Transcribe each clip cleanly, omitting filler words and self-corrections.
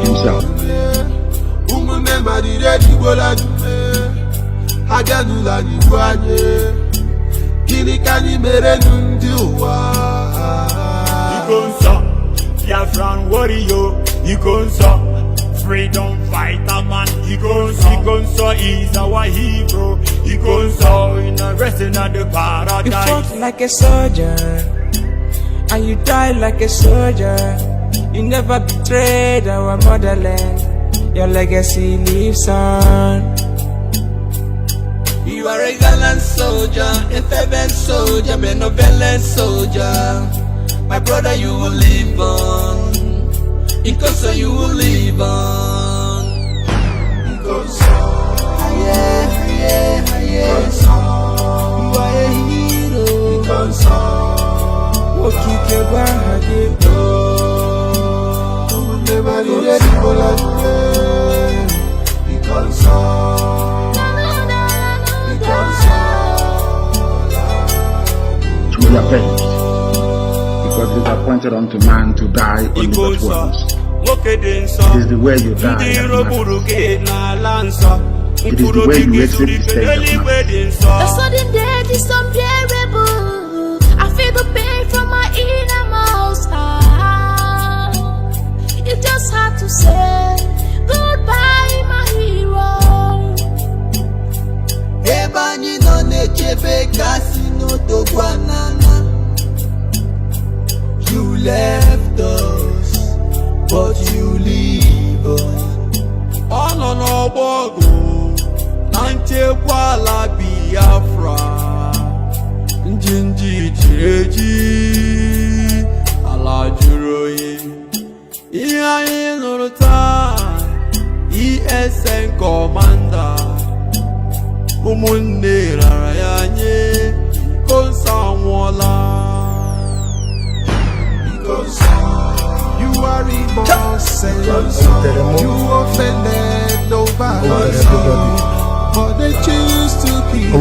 himself. Biafran warrior, freedom fighter man, Igonso is our hero, Igonso in a resting at the paradise. You fought like a soldier, and you died like a soldier. You never betrayed our motherland. Your legacy lives on. You are a gallant soldier, a fervent soldier, benevolent soldier. My brother, you will live on. Igonso, you will live on. Igonso, Igonso, you are a hero. Igonso, To be avenged, because it is appointed unto man to die only but once. It is the way you die that matters. It is the way you exit the stage that matters. The sudden death is unbearable. I feel the pain from my innermost heart. You just have to say goodbye, my hero. Ebani no nechebe kasino to guanana. You left us, but you live on. On Obogo, Nante Kuala Biafra, Njinji Jireji, Ala Juroye, Iaye Nurta, ESN Commander, Umunde Rayanye, Konsamwala. You are innocent. You offended nobody, but they choose to keep you.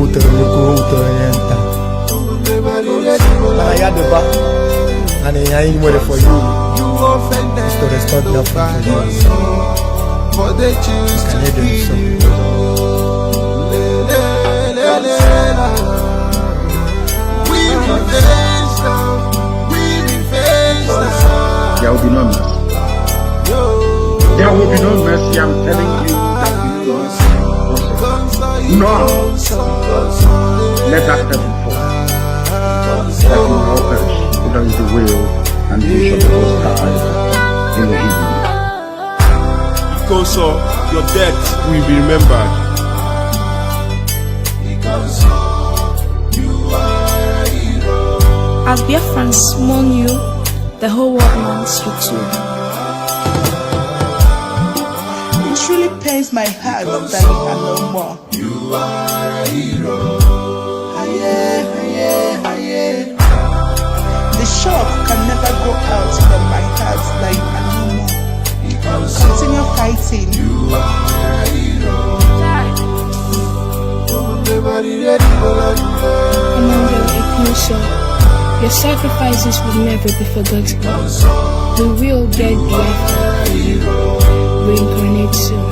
And I ain't waiting for you. You offended to restore the nobody, but they choose to keep you. We revenge now. We revenge now. There will be no mercy. There will be no mercy. I'm telling you that we will not. No. Let that heaven fall. Let you all perish. That is the will and vision of the Most High in the evening. Igonso, your death will be remembered. As Biafrans mourn you, the whole world mourns you too. It truly pains my heart that you are no more. You are a hero. The shock can never go out from my heart that you are no more. Continue fighting. You are a hero. Emmanuel Igonso, your sacrifices will never be forgotten. We will get Biafra. Reincarnate soon.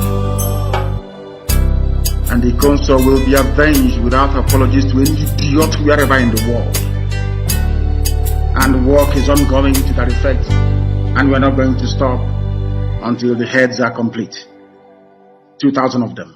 And the Igonso will be avenged without apologies to any idiot wherever in the world. And work is ongoing to that effect, and we're not going to stop until the heads are complete. 2,000 of them.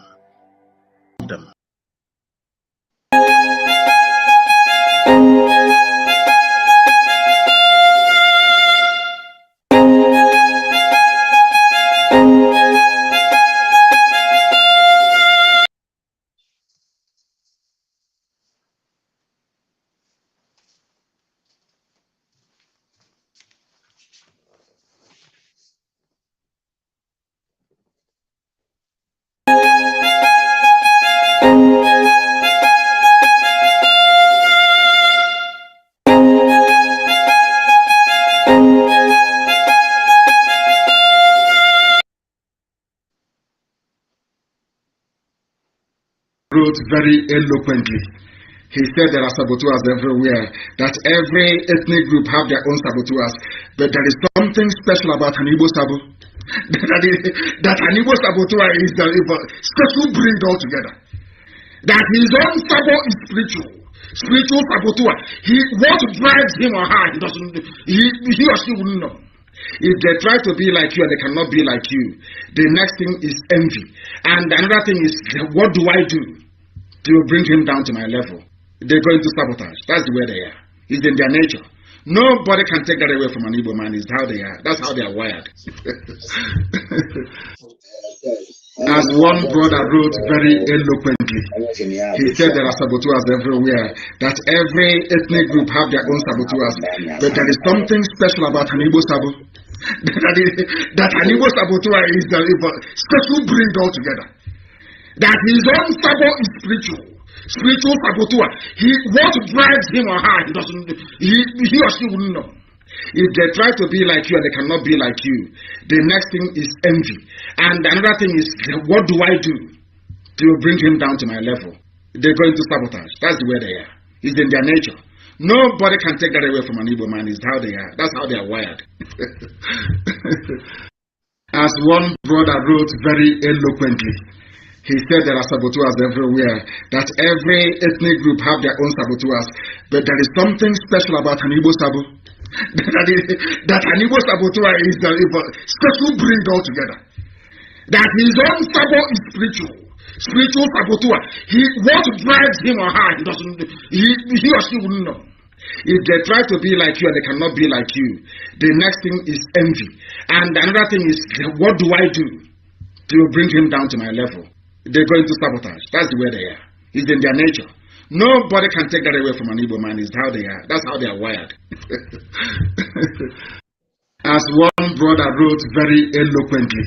Wrote very eloquently He said there are saboteurs everywhere, that every ethnic group have their own saboteurs, but there is something special about an Igbo sabo. that an Igbo saboteur is the special breed altogether. That his own sabo is spiritual saboteur. What drives him or her, he or she wouldn't know. If they try to be like you and they cannot be like you, the next thing is envy. And another thing is, what do I do to bring him down to my level? They're going to sabotage. That's the way they are. It's in their nature. Nobody can take that away from an Igbo man. It's how they are. That's how they are wired. As one brother wrote very eloquently, he said there are saboteurs everywhere, that every ethnic group have their own saboteurs, but there is something special about an Igbo sabo. that an Igbo saboteur is the special breed altogether. That his own sabo is spiritual saboteur. What drives him or her, he or she wouldn't know. If they try to be like you and they cannot be like you, the next thing is envy. And another thing is, what do I do to bring him down to my level? They're going to sabotage. That's the way they are. It's in their nature. Nobody can take that away from an Igbo man. It's how they are. That's how they are wired. As one brother wrote very eloquently, he said there are saboteurs everywhere, that every ethnic group have their own saboteurs, but there is something special about an Igbo sabo. that an Igbo saboteur is the special breed altogether. That his own sabo is spiritual saboteur. What drives him or her, he or she wouldn't know. If they try to be like you and they cannot be like you, the next thing is envy. And another thing is, what do I do to bring him down to my level? They're going to sabotage. That's the way they are. It's in their nature. Nobody can take that away from an Igbo man. It's how they are. That's how they are wired. As one brother wrote very eloquently,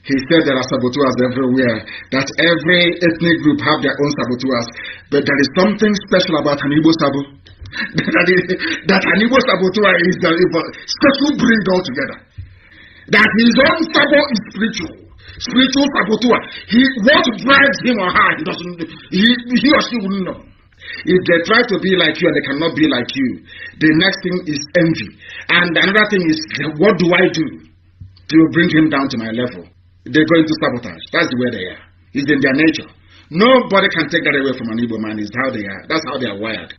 he said there are saboteurs everywhere, that every ethnic group have their own saboteurs, but there is something special about an Igbo sabo. that an Igbo saboteur is the special breed altogether. That his own sabo is spiritual saboteur. What drives him or her, he or she wouldn't know. If they try to be like you and they cannot be like you, the next thing is envy. And another thing is, what do I do to bring him down to my level? They're going to sabotage. That's the way they are. It's in their nature. Nobody can take that away from an Igbo man. It's how they are. That's how they are wired.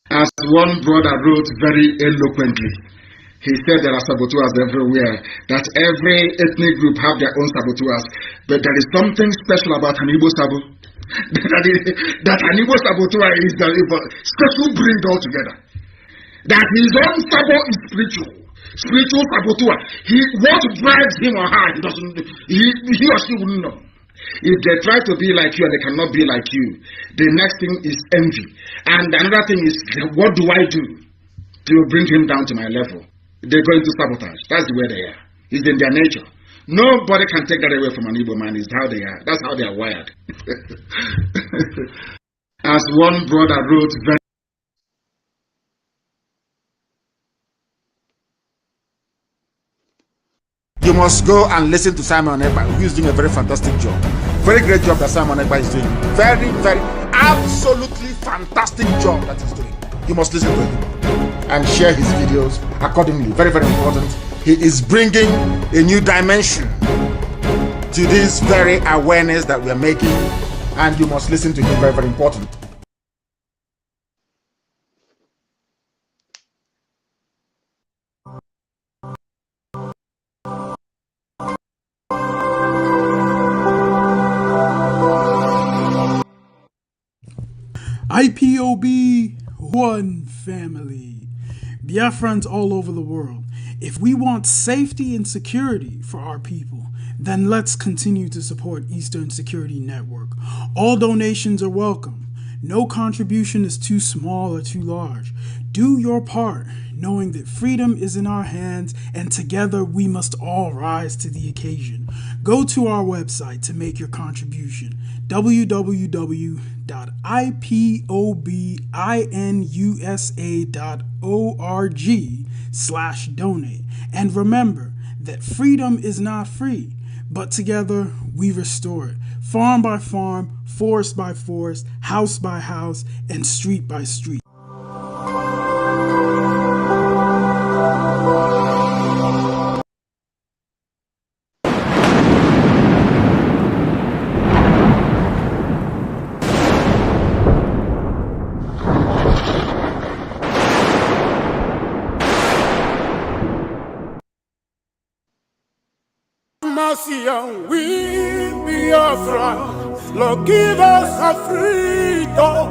As one brother wrote very eloquently, he said there are saboteurs everywhere, that every ethnic group have their own saboteurs, but there is something special about an Igbo sabo. that an Igbo saboteur is the special breed altogether. That his own sabo is spiritual saboteur. What drives him or her, he or she wouldn't know. If they try to be like you and they cannot be like you, the next thing is envy. And another thing is, what do I do to bring him down to my level? They're going to sabotage. That's the way they are. It's in their nature. Nobody can take that away from an Igbo man. It's how they are. That's how they are wired. As one brother wrote very you must go and listen to Simon Ekpa, who is doing a very fantastic job. Very great job that Simon Ekpa is doing. Very, very, absolutely fantastic job that he's doing. You must listen to him and share his videos accordingly. Very, very important. He is bringing a new dimension to this very awareness that we are making, and you must listen to him. Very, very important. IPOB, one family. Biafrans all over the world. If we want safety and security for our people, then let's continue to support Eastern Security Network. All donations are welcome. No contribution is too small or too large. Do your part, knowing that freedom is in our hands and together we must all rise to the occasion. Go to our website to make your contribution, www.ipobinUSA.org/donate. And remember that freedom is not free, but together we restore it. farm by farm, forest by forest, house by house, and street by street. Mercy on we be your friend. Lord, give us a freedom.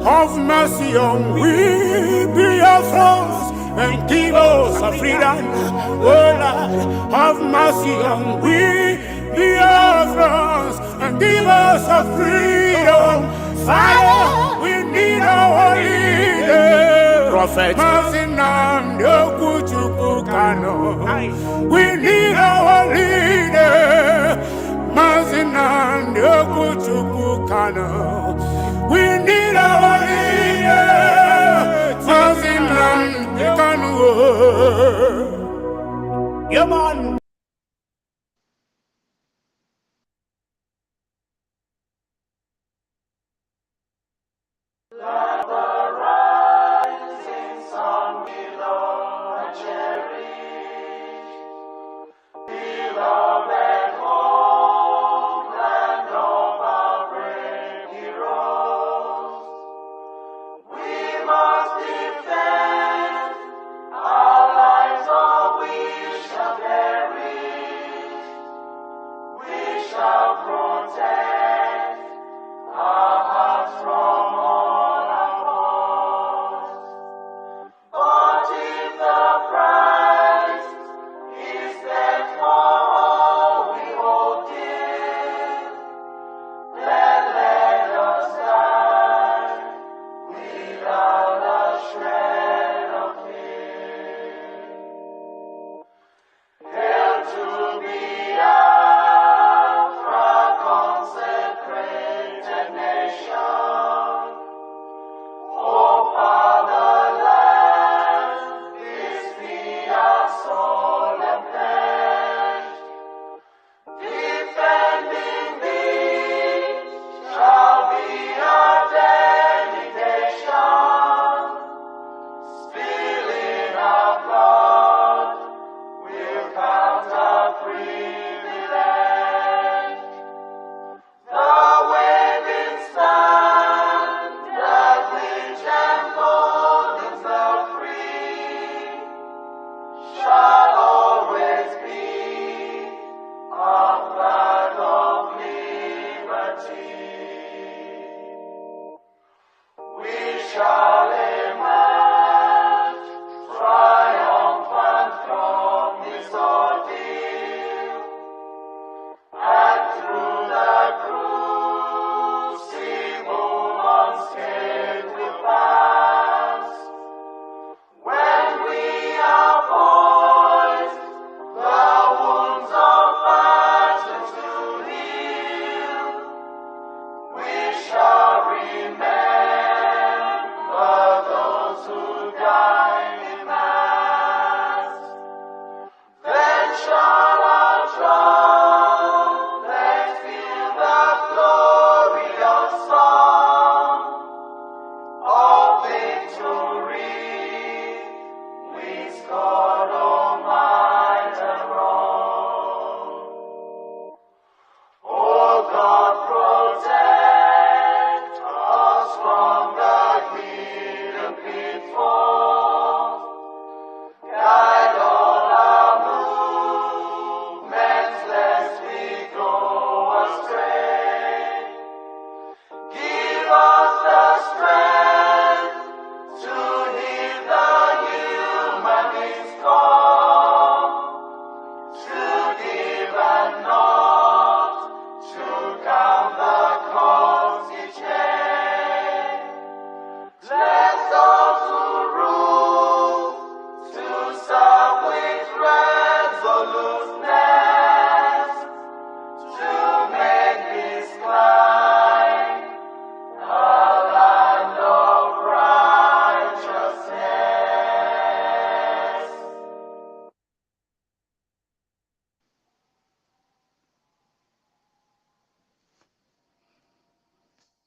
Have mercy on we be your friends and give us a freedom. Oh Lord, have mercy on we be your friends and give us a freedom. Father, we need our leader. Prophet, mercy on the Kuchukukano. We need our leader. Mercy on the Kuchukukano. We need our leader. Mercy on the Kanu. Yeah, man.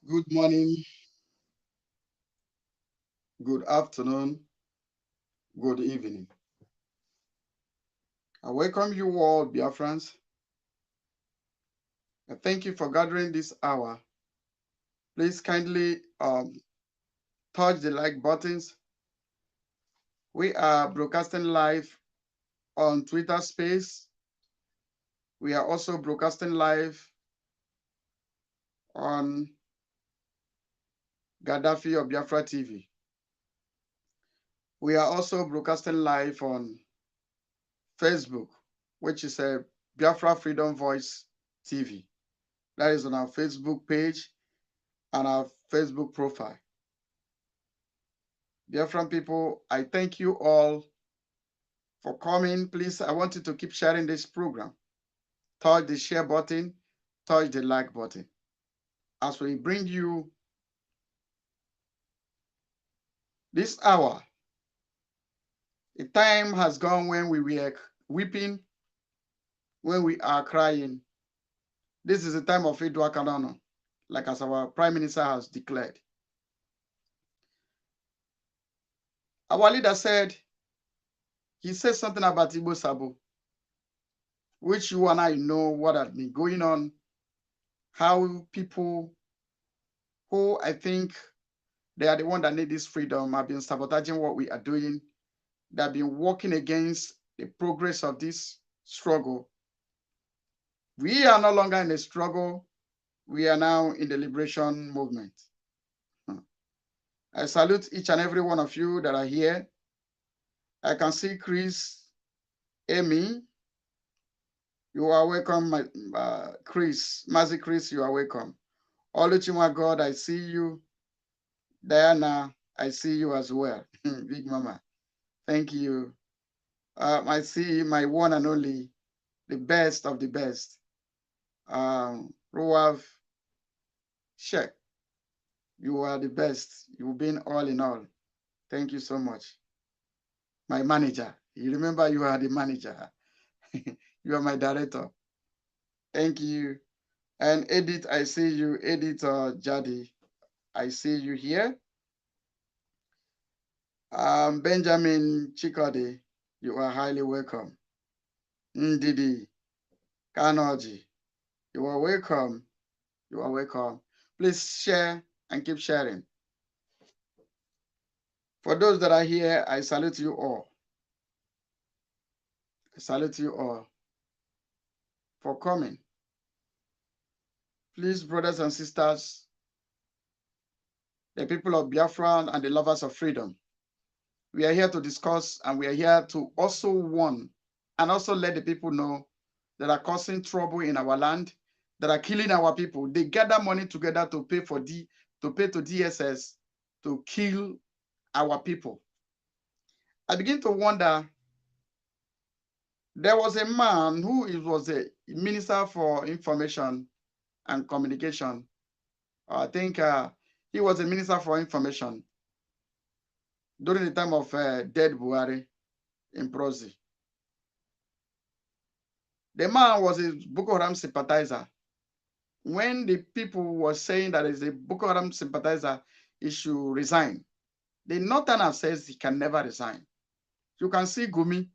Good morning, good afternoon, good evening. I welcome you all, Biafrans. I thank you for gathering this hour. Please kindly touch the like buttons. We are broadcasting live on Twitter Space. We are also broadcasting live on Gaddafi or Biafra TV. We are also broadcasting live on Facebook, which is a Biafra Freedom Voice TV. That is on our Facebook page and our Facebook profile. Biafran people, I thank you all for coming. Please, I want you to keep sharing this program. Touch the share button, touch the like button. As we bring you this hour, the time has gone when we were weeping, when we are crying. This is the time of Idwa Kanano, like as our Prime Minister has declared. Our leader said, he said something about Igbo Sabo, which you and I know what has been going on, how people who I think they are the one that need this freedom have been sabotaging what we are doing. They have been working against the progress of this struggle. We are no longer in a struggle. We are now in the liberation movement. I salute each and every one of you that are here. I can see Chris, Amy. You are welcome, Chris. Mazi Chris, you are welcome. Oluchima God, I see you. Diana, I see you as well. Big Mama, thank you. I see my one and only, the best of the best. Ruav Sheikh, you are the best. You've been all in all. Thank you so much. My manager, you remember you are the manager. You are my director. Thank you. And Edith, I see you. Edith Jadi, I see you here. Benjamin Chikode, you are highly welcome. Ndidi Kanoji, you are welcome. You are welcome. Please share and keep sharing. For those that are here, I salute you all. I salute you all for coming. Please, brothers and sisters, the people of Biafra and the lovers of freedom, we are here to discuss, and we are here to also warn and also let the people know that are causing trouble in our land, that are killing our people. They gather money together to pay to DSS to kill our people. I begin to wonder. There was a man who was a minister for information and communication. I think he was a minister for information during the time of dead Buhari in Prozi. The man was a Boko Haram sympathizer. When the people were saying that is a Boko Haram sympathizer, he should resign. The Northerner says he can never resign. You can see Gumi,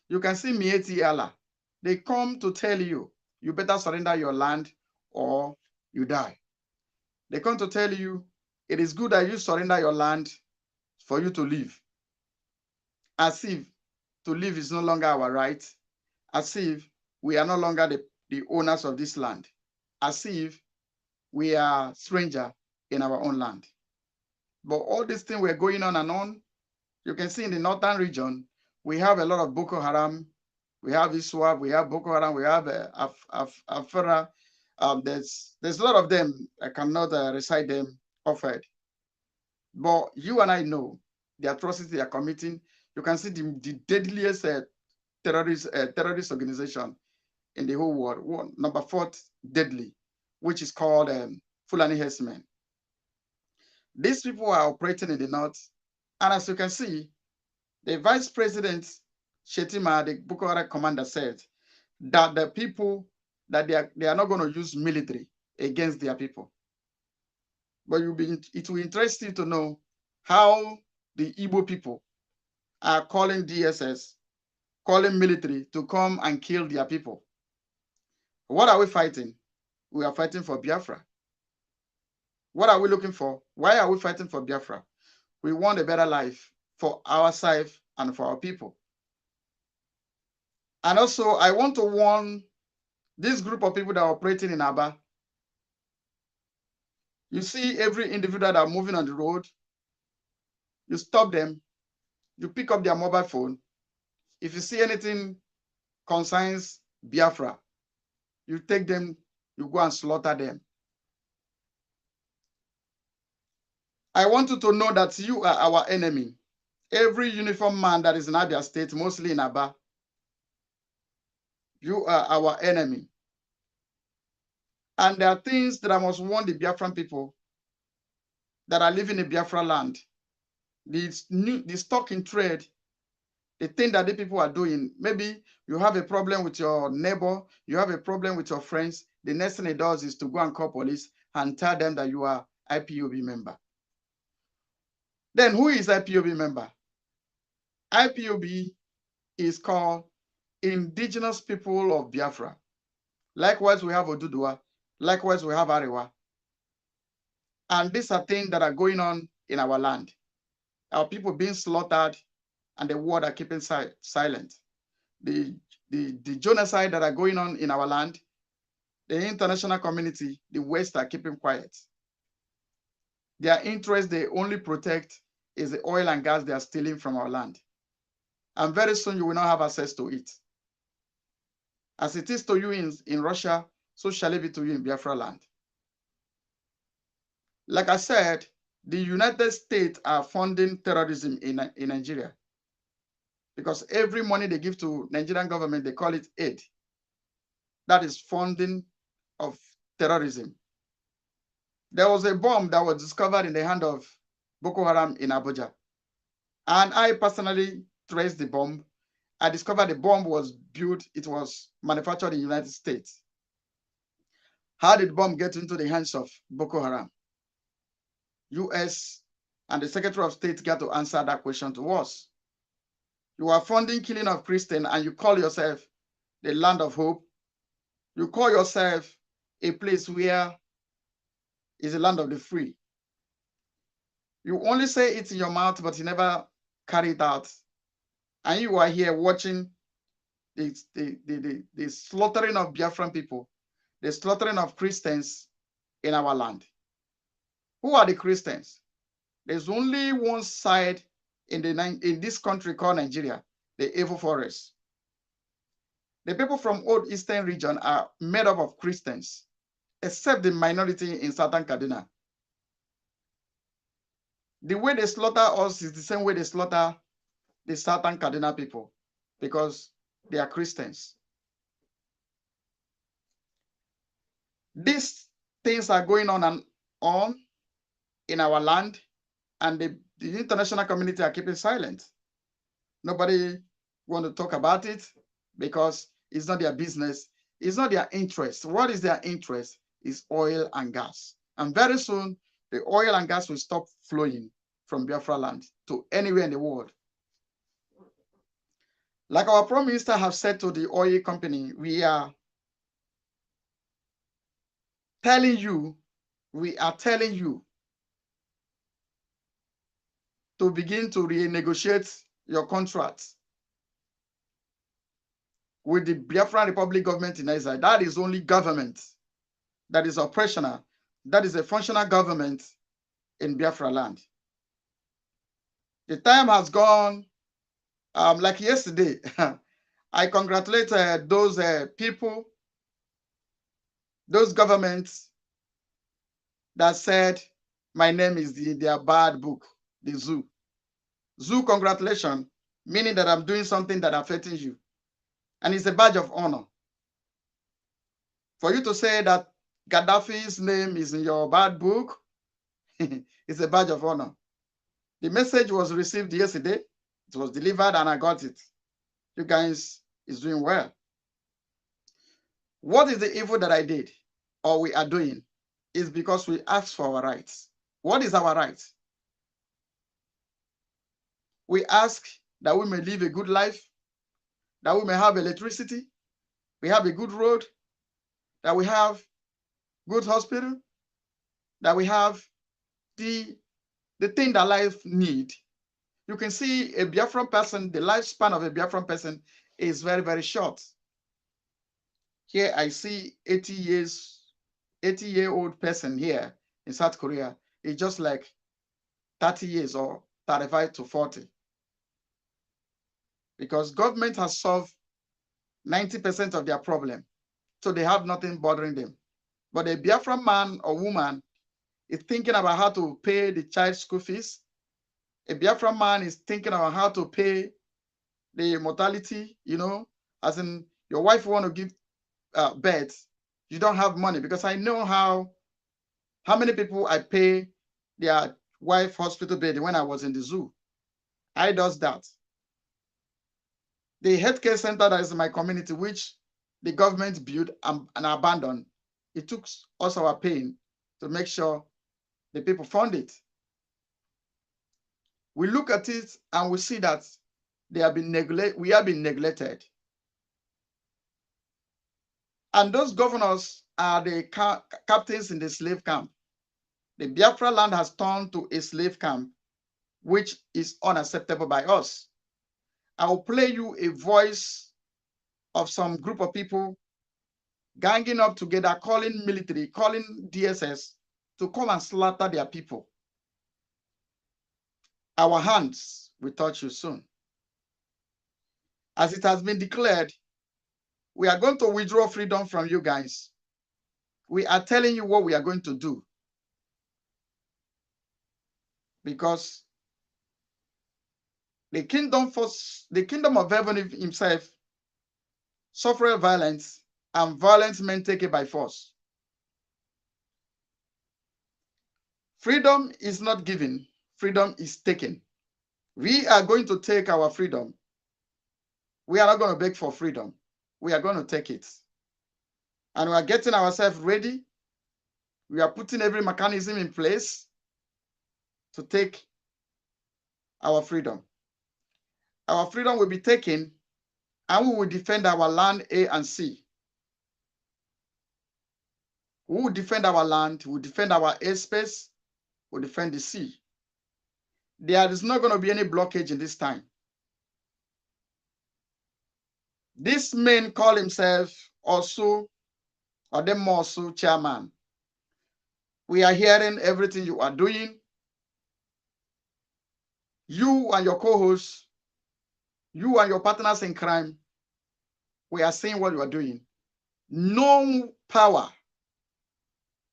you can see Mieti Allah. They come to tell you, you better surrender your land or you die. They come to tell you, it is good that you surrender your land for you to live. As if to live is no longer our right. As if we are no longer the owners of this land. As if we are strangers in our own land. But all these things were going on and on. You can see in the northern region, we have a lot of Boko Haram. We have Iswap, we have Boko Haram, we have Afara. There's a lot of them. I cannot recite them offered. But you and I know the atrocities they are committing. You can see the deadliest terrorist organization in the whole world. Number 4 deadly, which is called Fulani Herdsmen. These people are operating in the north. And as you can see, the Vice President Shetima, the Boko Haram commander, said that the people, that they are not going to use military against their people. but it will interest you to know how the Igbo people are calling DSS, calling military to come and kill their people. What are we fighting? We are fighting for Biafra. What are we looking for? Why are we fighting for Biafra? We want a better life for ourselves and for our people. And also, I want to warn this group of people that are operating in Aba. You see every individual that are moving on the road, you stop them, you pick up their mobile phone. If you see anything concerns Biafra, you take them, you go and slaughter them. I want you to know that you are our enemy. Every uniformed man that is in Abia State, mostly in Aba, you are our enemy. And there are things that I must warn the Biafran people that are living in Biafra land. The stock in trade, the thing that the people are doing, maybe you have a problem with your neighbor, you have a problem with your friends, the next thing it does is to go and call police and tell them that you are IPOB member. Then who is IPOB member? IPOB is called Indigenous People of Biafra. Likewise, we have Oduduwa. Likewise, we have Arewa. And these are things that are going on in our land. Our people being slaughtered and the world are keeping silent. The genocide that are going on in our land, the international community, the West are keeping quiet. Their interest they only protect is the oil and gas they are stealing from our land. And very soon you will not have access to it. As it is to you in Russia, so shall it be to you in Biafra land. Like I said, the United States are funding terrorism in Nigeria. Because every money they give to Nigerian government, they call it aid. That is funding of terrorism. There was a bomb that was discovered in the hand of Boko Haram in Abuja. And I personally traced the bomb. I discovered the bomb was built, it was manufactured in the United States. How did the bomb get into the hands of Boko Haram? US and the Secretary of State got to answer that question to us. You are funding killing of Christians and you call yourself the land of hope. You call yourself a place where is the land of the free. You only say it in your mouth, but you never carry it out. And you are here watching the slaughtering of Biafran people, the slaughtering of Christians in our land. Who are the Christians? There's only one side in this country called Nigeria, the Evil Forest. The people from Old Eastern region are made up of Christians, except the minority in Southern Kaduna. The way they slaughter us is the same way they slaughter the Southern Kaduna people, because they are Christians. These things are going on and on in our land, and the international community are keeping silent. Nobody want to talk about it because it's not their business. It's not their interest. What is their interest? Is oil and gas. And very soon, the oil and gas will stop flowing from Biafra land to anywhere in the world. Like our Prime Minister have said to the oil company, we are telling you to begin to renegotiate your contracts with the Biafran Republic government in Israel. That is only government that is operational. That is a functional government in Biafra land. The time has gone. Like yesterday, I congratulate those people, those governments that said my name is their bad book, the zoo. Zoo congratulations, meaning that I'm doing something that affecting you. And it's a badge of honor. For you to say that Gaddafi's name is in your bad book, it's a badge of honor. The message was received yesterday. It was delivered and I got it. You guys is doing well. What is the evil that I did or we are doing is because we asked for our rights. What is our right? We ask that we may live a good life, that we may have electricity, we have a good road, that we have good hospital, that we have the thing that life need. You can see a Biafran person, the lifespan of a Biafran person is very, very short. Here I see 80-year-old person here in South Korea. It's just like 30 years or 35 to 40. Because government has solved 90% of their problem. So they have nothing bothering them. But a Biafran man or woman is thinking about how to pay the child's school fees. A Biafran man is thinking about how to pay the mortality, you know, as in your wife want to give birth, you don't have money, because I know how many people I pay their wife hospital bed when I was in the zoo. I does that. The healthcare center that is in my community, which the government built and abandoned, it took us our pain to make sure the people fund it. We look at it and we see that we have been neglected. And those governors are the captains in the slave camp. The Biafra land has turned to a slave camp, which is unacceptable by us. I will play you a voice of some group of people ganging up together, calling military, calling DSS to come and slaughter their people. Our hands will touch you soon. As it has been declared, we are going to withdraw freedom from you guys. We are telling you what we are going to do. Because the kingdom of heaven himself suffered violence, and violence men take it by force. Freedom is not given, freedom is taken. We are going to take our freedom. We are not going to beg for freedom. We are going to take it. And we are getting ourselves ready. We are putting every mechanism in place to take our freedom. Our freedom will be taken, and we will defend our land A and C. We will defend our land, we will defend our airspace, we will defend the sea. There is not going to be any blockage in this time. This man call himself also, or them also chairman. We are hearing everything you are doing. You and your co-hosts, you and your partners in crime, we are seeing what you are doing. No power,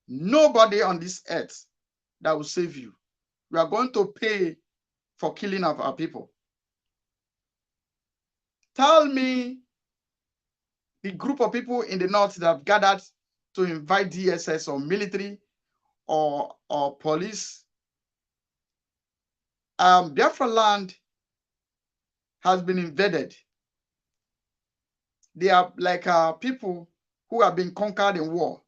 nobody on this earth that will save you. We are going to pay for killing of our people. Tell me the group of people in the north that have gathered to invite DSS or military or police. Biafra land has been invaded. They are like people who have been conquered in war.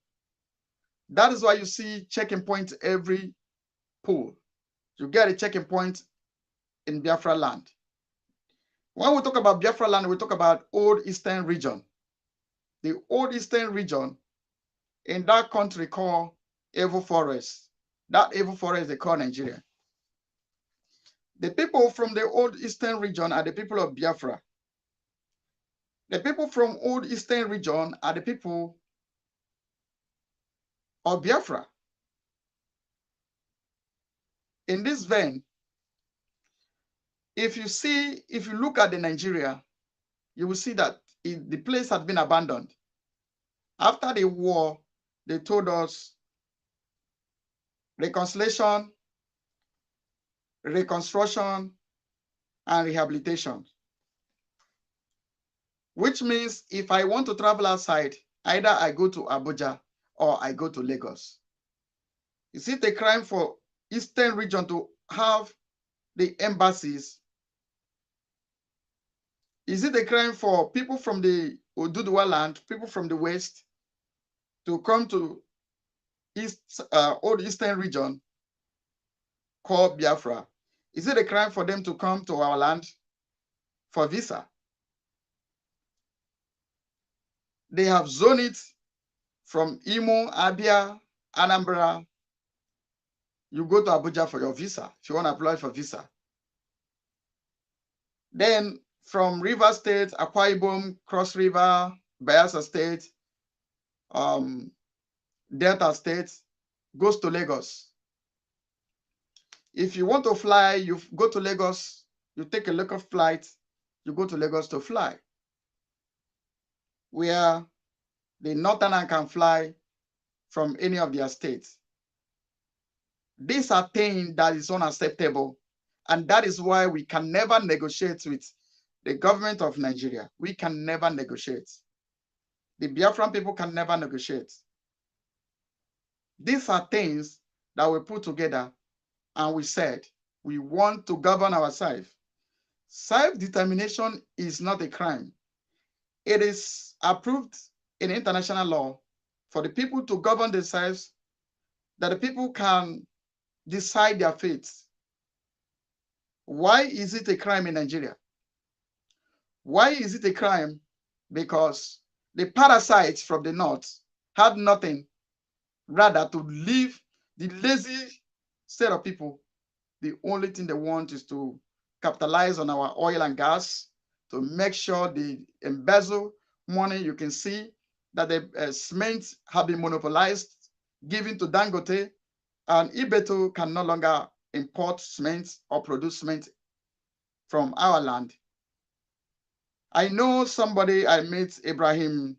That is why you see checking points every pool. You get a checking point in Biafra land. When we talk about Biafra land, we talk about Old Eastern region. The Old Eastern region in that country called Evil Forest. That Evil Forest they call Nigeria. The people from the Old Eastern region are the people of Biafra. The people from Old Eastern region are the people of Biafra. In this vein, if you look at the Nigeria, you will see that the place had been abandoned. After the war, they told us reconciliation, reconstruction, and rehabilitation. Which means if I want to travel outside, either I go to Abuja or I go to Lagos. Is it a crime for Eastern region to have the embassies? Is it a crime for people from the Oduduwa land, people from the West, to come to Old Eastern region called Biafra, is it a crime for them to come to our land for visa? They have zoned it from Imo, Abia, Anambra. You go to Abuja for your visa if you want to apply for visa. Then from River State, Akwa Ibom, Cross River, Bayelsa State, Delta State, goes to Lagos. If you want to fly, you go to Lagos, you take a local flight, you go to Lagos to fly. Where the Northern can fly from any of their states. These are things that is unacceptable. And that is why we can never negotiate with the government of Nigeria. We can never negotiate. The Biafran people can never negotiate. These are things that we put together and we said we want to govern ourselves. Self-determination is not a crime. It is approved in international law for the people to govern themselves, that the people can decide their fate. Why is it a crime in Nigeria? Why is it a crime? Because the parasites from the north had nothing rather to leave the lazy set of people. The only thing they want is to capitalize on our oil and gas, to make sure they embezzle money. You can see that the cement have been monopolized, given to Dangote, and Ibeto can no longer import cement or produce cement from our land. I know somebody, I met Ibrahim,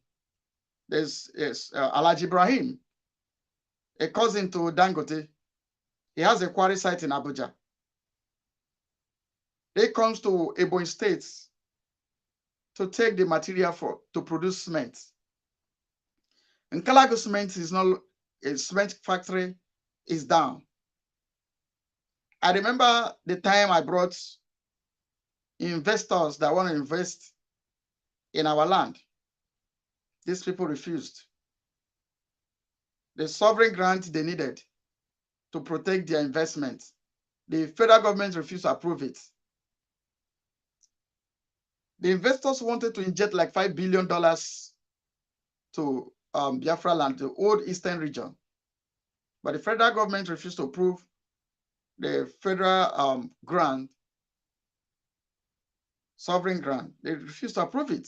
there's Alhaji Ibrahim, a cousin to Dangote. He has a quarry site in Abuja. He comes to Ebonyi State to take the material to produce cement. And Nkalago cement is not a cement factory, is down. I remember the time I brought investors that want to invest in our land. These people refused. The sovereign grant they needed to protect their investment, the federal government refused to approve it. The investors wanted to inject like $5 billion to Biafra land, the old eastern region. But the federal government refused to approve the federal grant, sovereign grant. They refused to approve it.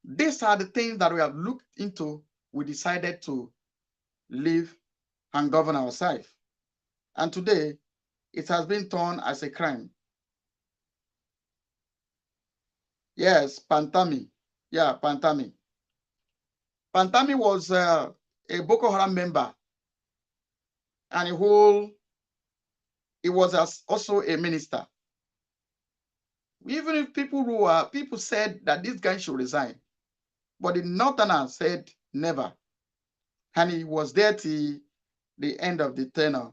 These are the things that we have looked into. We decided to live and govern ourselves. And today, it has been turned as a crime. Yes, Pantami. Yeah, Pantami. Pantami was a Boko Haram member, and he was also a minister. Even if people said that this guy should resign, but the Northerners said never. And he was there till the end of the tenure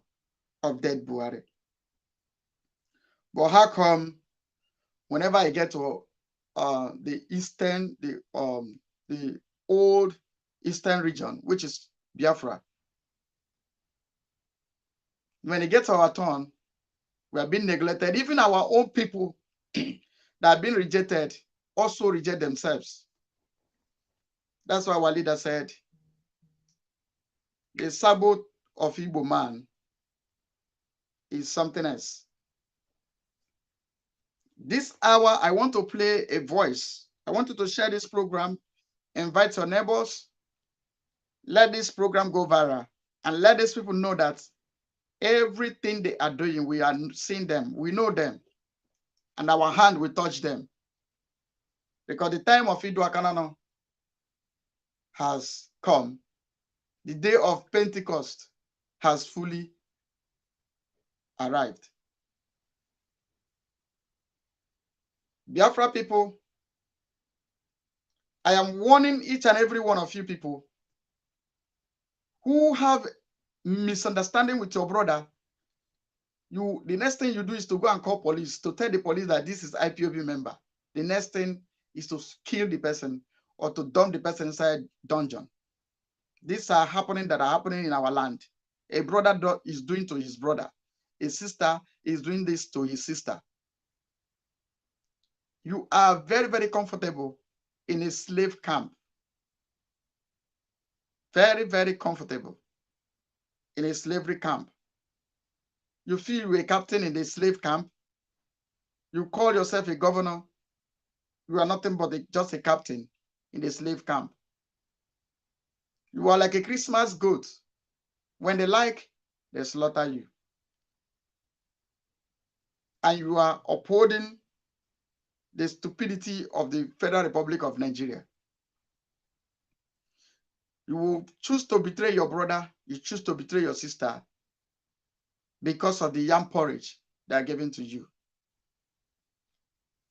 of dead Buhari. But how come whenever I get to the old eastern region, which is Biafra, when it gets our turn, we are being neglected. Even our own people that have been rejected also reject themselves. That's why our leader said, the sabbath of Igbo man is something else. This hour, I want to play a voice. I want you to share this program, invite your neighbors, let this program go viral, and let these people know that everything they are doing, we are seeing them, we know them, and our hand will touch them. Because the time of Idu Akanano has come. The day of Pentecost has fully arrived. Biafra people, I am warning each and every one of you people who have misunderstanding with your brother. The next thing you do is to go and call police, to tell the police that this is IPOB member. The next thing is to kill the person or to dump the person inside dungeon. These are happening in our land. A brother is doing to his brother. a sister is doing this to his sister. You are very, very comfortable in a slave camp. Very, very comfortable in a slavery camp. You feel you're a captain in the slave camp. You call yourself a governor. You are nothing but just a captain in the slave camp. You are like a Christmas goat. When they like, they slaughter you. And you are upholding the stupidity of the Federal Republic of Nigeria. You will choose to betray your brother. You choose to betray your sister because of the yam porridge they are giving to you.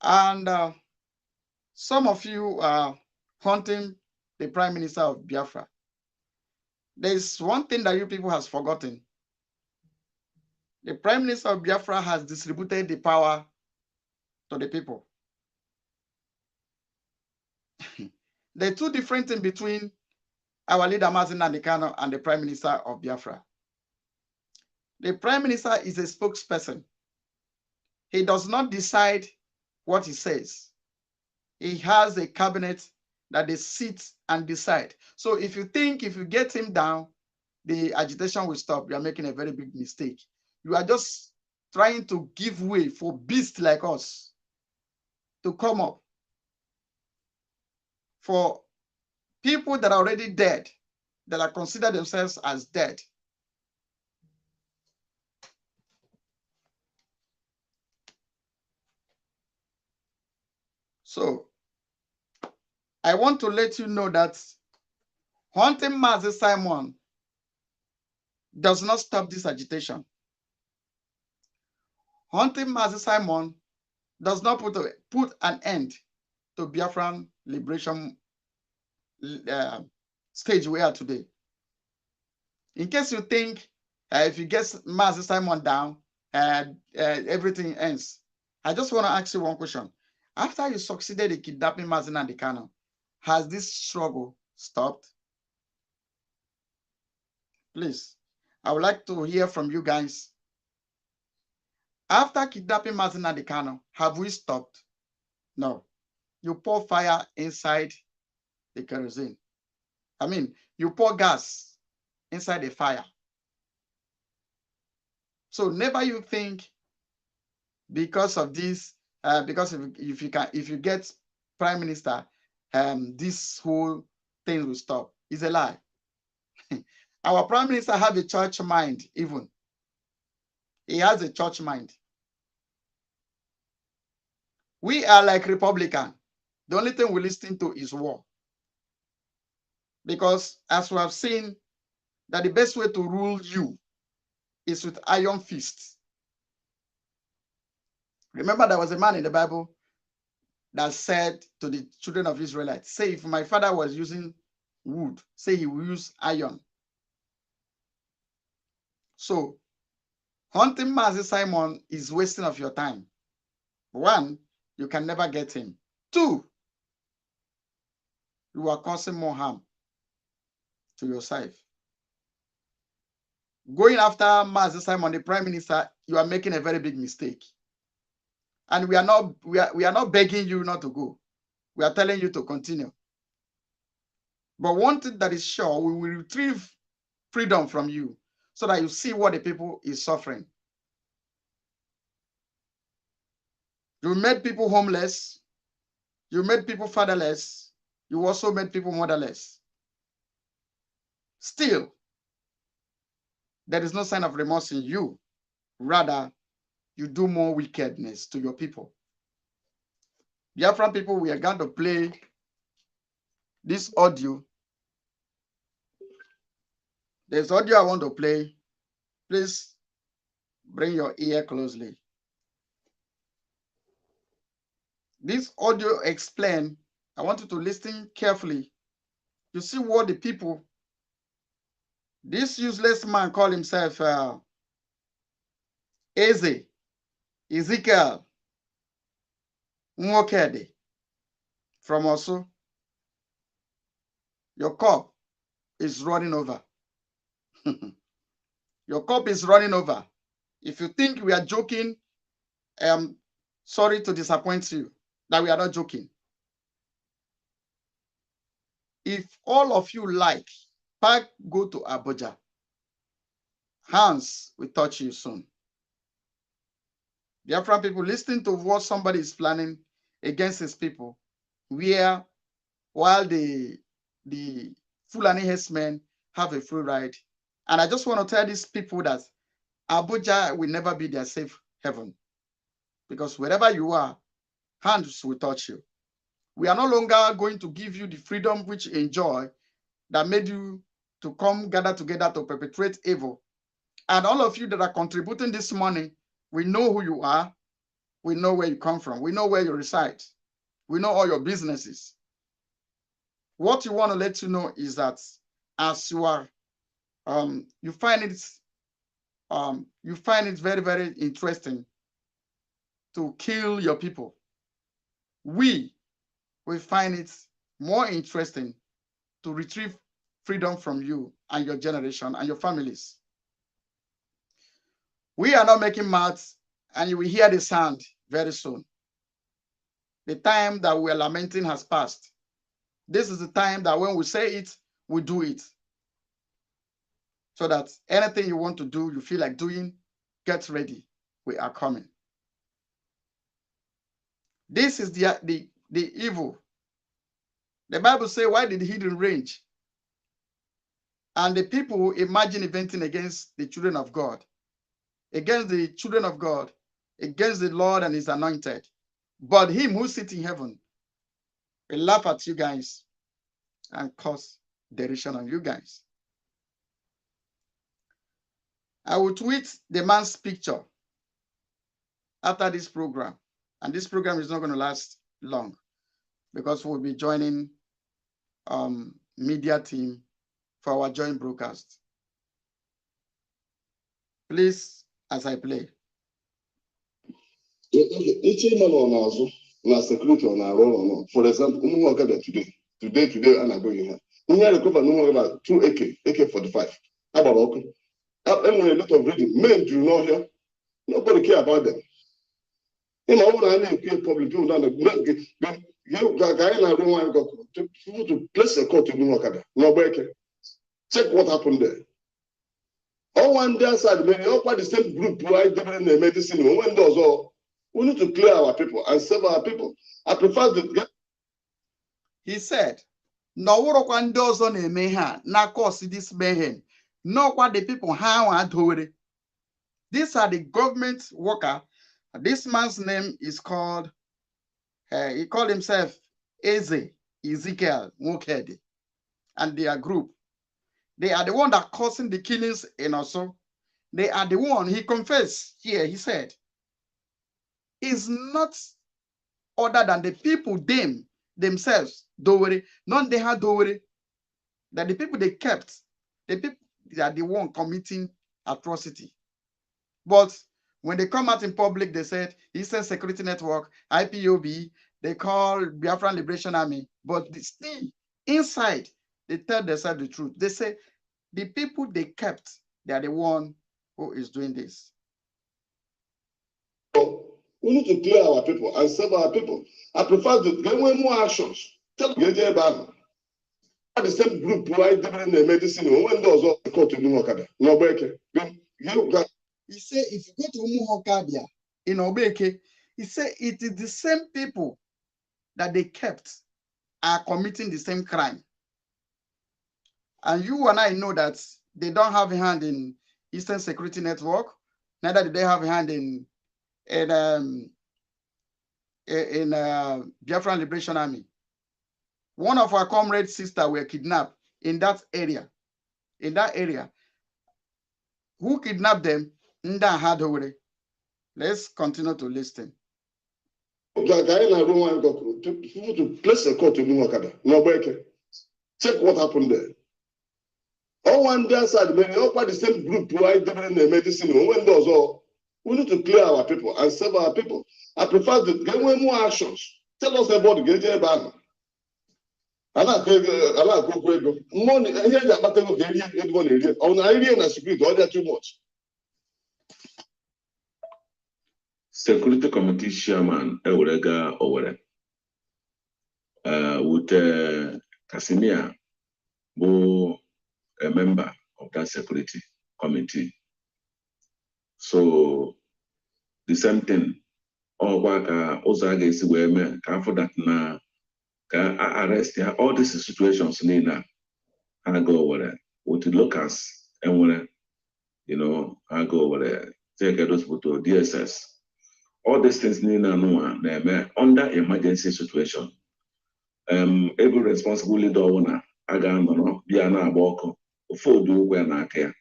And some of you are hunting the Prime Minister of Biafra. There is one thing that you people has forgotten. The Prime Minister of Biafra has distributed the power to the people. There are two different things between our leader Mazi Nnamdi Kanu and the Prime Minister of Biafra. The Prime Minister is a spokesperson. He does not decide what he says. He has a cabinet that they sit and decide. So if you think if you get him down, the agitation will stop, you are making a very big mistake. You are just trying to give way for beasts like us to come up, for people that are already dead, that are considered themselves as dead. So I want to let you know that hunting Mazi Simon does not stop this agitation. Hunting Mazi Simon does not put an end to Biafran liberation stage we are today. In case you think if you get Mazi Simon down, everything ends. I just want to ask you one question. After you succeeded in kidnapping Mazi Nnamdi Kanu, has this struggle stopped? Please, I would like to hear from you guys. After kidnapping Mazi Nnamdi Kanu, have we stopped? No. You pour fire inside the kerosene. I mean, you pour gas inside the fire. So never you think because of this, because if you get Prime Minister, this whole thing will stop. It's a lie. Our Prime Minister have a church mind even. He has a church mind. We are like Republican. The only thing we listen to is war. Because as we have seen, that the best way to rule you is with iron fists. Remember, there was a man in the Bible that said to the children of Israelites, say, if my father was using wood, say he will use iron. So, hunting Mazi Simon is wasting of your time. One, you can never get him. Two, you are causing more harm to yourself. Going after Mazi Simon, the Prime Minister, you are making a very big mistake. And we are not begging you not to go. We are telling you to continue. But one thing that is sure, we will retrieve freedom from you so that you see what the people is suffering. You made people homeless. You made people fatherless. You also made people motherless. Still, there is no sign of remorse in you. Rather, you do more wickedness to your people. Biafran people, we are going to play this audio. There's audio I want to play. Please bring your ear closely. This audio explain. I want you to listen carefully. You see what the people, this useless man called himself Ezekiel Nwokede from Osu. Your cup is running over. Your cup is running over. If you think we are joking, sorry to disappoint you that we are not joking. If all of you like, pack, go to Abuja. Hands will touch you soon. Biafran people, listening to what somebody is planning against his people, where while the Fulani herdsmen have a free ride. And I just want to tell these people that Abuja will never be their safe haven. Because wherever you are, hands will touch you. We are no longer going to give you the freedom which you enjoy that made you to come gather together to perpetrate evil. And all of you that are contributing this money, we know who you are. We know where you come from. We know where you reside. We know all your businesses. What you want to let you know is that as you are, you find it very, very interesting to kill your people. We find it more interesting to retrieve freedom from you and your generation and your families. We are not making maths, and you will hear the sound very soon. The time that we are lamenting has passed. This is the time that when we say it, we do it. So that anything you want to do, you feel like doing, get ready. We are coming. This is the evil. The Bible says, why did the hidden range? And the people imagine inventing against the children of God, against the children of God, against the Lord and his anointed. But him who sits in heaven will laugh at you guys and cause derision on you guys. I will tweet the man's picture after this program. And this program is not going to last long because we'll be joining media team for our joint broadcast. Please, as I play. For example, today, and I go here. We had a couple about 2 AK-45. How about okay? And when a lot of reading, men do not hear. Nobody care about them. In our own public, people don't to place a court in Wakada. No break. Check what happened there. All one day side, all part the same group who are doing the medicine. When those all, we need to clear our people and save our people. I prefer the. He said, no one does on a mayhem, not cause this mayhem. No what the people how and do it. These are the government worker. This man's name is called, he called himself Ezekiel Mukedi, and their group. They are the one that causing the killings in also. They are the one, he confessed here, he said, is not other than the people themselves, Doweri, not they had Doweri, that the people they kept, the people they are the one committing atrocity. But when they come out in public, they said Eastern Security Network, IPOB, they call Biafran Liberation Army, but still inside, they tell themselves the truth. They say the people they kept, they are the one who is doing this. We need to clear our people and save our people. I prefer to get more actions. Tell me about the same group who are doing the medicine. When those all go to Wakada, no break. He said, if you go to Umuhokabia in Obeke, he said it is the same people that they kept are committing the same crime. And you and I know that they don't have a hand in Eastern Security Network, neither do they have a hand in Biafran Liberation Army. One of our comrades' sisters were kidnapped in that area. In that area. Who kidnapped them? Let's continue to listen. To place a court in Wakada. No break. Check what happened there. All one day side, all part the same group who are doing the medicine. When those all, we need to clear our people and save our people. I prefer to get more actions. Tell us about the Gage Ban. I like money. I hear that matter of the money. On Irian security, all that too much. Security Committee Chairman Eurega Owere with Casimir, who a member of that Security Committee. So the same thing. Or waka Ozaga is where me for that na arrest all these situations nina I go over there with the locals and when I go over there take those photo DSS all these things nina no under emergency situation every responsible leader owner aga no bia na agboko ofodu ogwe na aka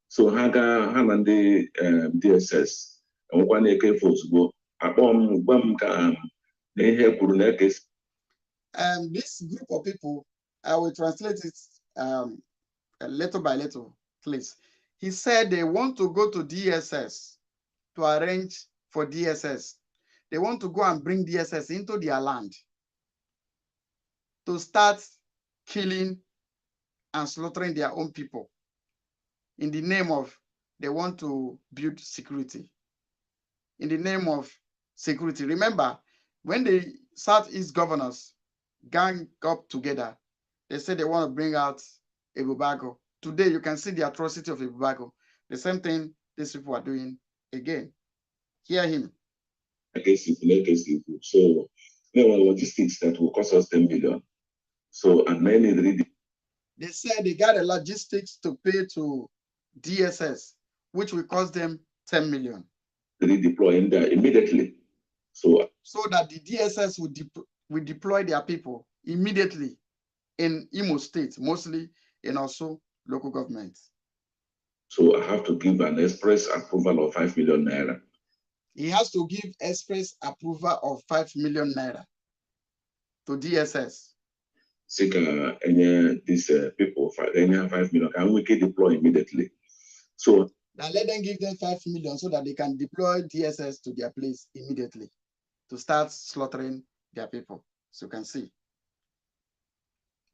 so ha na ndị DSS enwekwa na-eke ozugbo this group of people, I will translate it little by little, please. He said they want to go to DSS to arrange for DSS. They want to go and bring DSS into their land to start killing and slaughtering their own people in the name of they want to build security. In the name of security. Remember, when the Southeast governors gang up together, they said they want to bring out Ebubago. Today, you can see the atrocity of Ebubago. The same thing these people are doing again. Hear him. So, there were logistics that will cost us 10 million. So, and many they said they got a logistics to pay to DSS, which will cost them 10 million. Redeploy in there immediately. So that the DSS will deploy their people immediately in Imo State, mostly in also local governments. So I have to give an express approval of 5 million naira. He has to give express approval of 5 million naira to DSS. Seek these people, any 5 million, and we can deploy immediately. So now let them give them 5 million so that they can deploy DSS to their place immediately to start slaughtering their people. So you can see.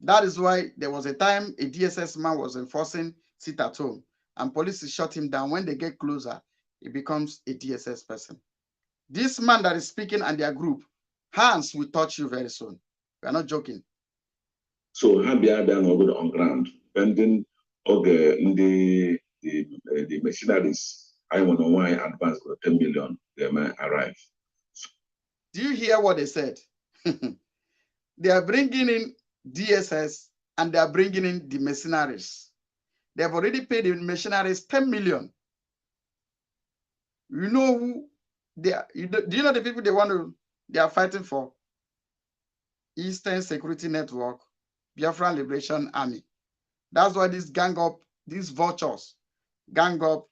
That is why there was a time a DSS man was enforcing sit at home and police shut him down. When they get closer, he becomes a DSS person. This man that is speaking and their group, hands will touch you very soon. We are not joking. So Habia on ground, pending the machineries, I want to why advance for 10 million, they may arrive. Do you hear what they said? They are bringing in DSS and they are bringing in the mercenaries. They have already paid the mercenaries 10 million. You know who they are? Do you know the people they are fighting for? Eastern Security Network, Biafran Liberation Army. That's why this gang up, these vultures gang up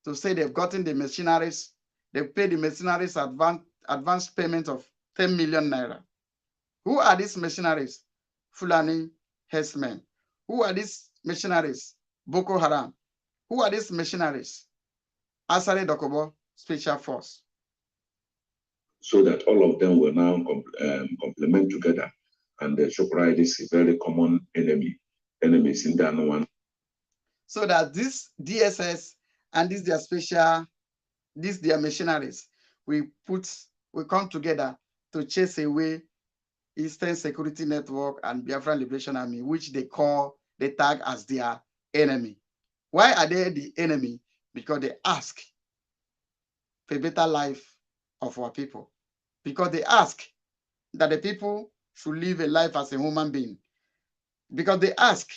to say they've gotten the mercenaries. They've paid the mercenaries advance payment of 10 million naira. Who are these mercenaries? Fulani herdsmen. Who are these mercenaries? Boko Haram. Who are these mercenaries? Asare Dokobo Special Force. So that all of them will now complement together, and the Shoprite is a very common enemies in that one. So that this DSS and this their mercenaries, we come together to chase away Eastern Security Network and Biafran Liberation Army, which they tag as their enemy. Why are they the enemy? Because they ask for a better life of our people. Because they ask that the people should live a life as a human being. Because they ask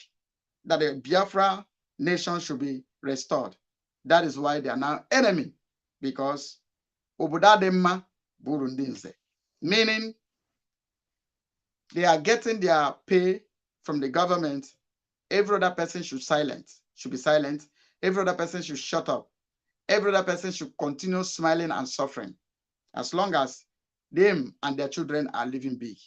that the Biafra nation should be restored. That is why they are now enemy. Because Obudademma Burundinse. Meaning they are getting their pay from the government. Every other person should be silent. Every other person should shut up. Every other person should continue smiling and suffering as long as them and their children are living big.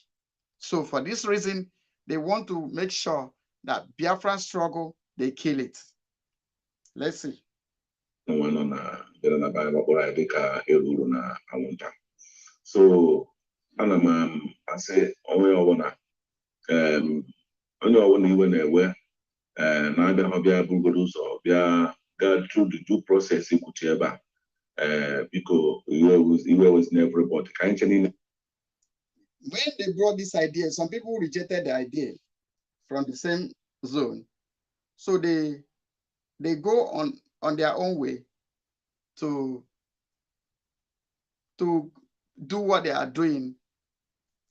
So for this reason, they want to make sure that Biafran struggle, they kill it. Let's see. So I say only iwe na-ewe na-abịa ọbịa bụgodo ụzọ bịa gaa through the due process ikwuchi ebe a because we was everybody. When they brought this idea, some people rejected the idea from the same zone. So they go on their own way to do what they are doing.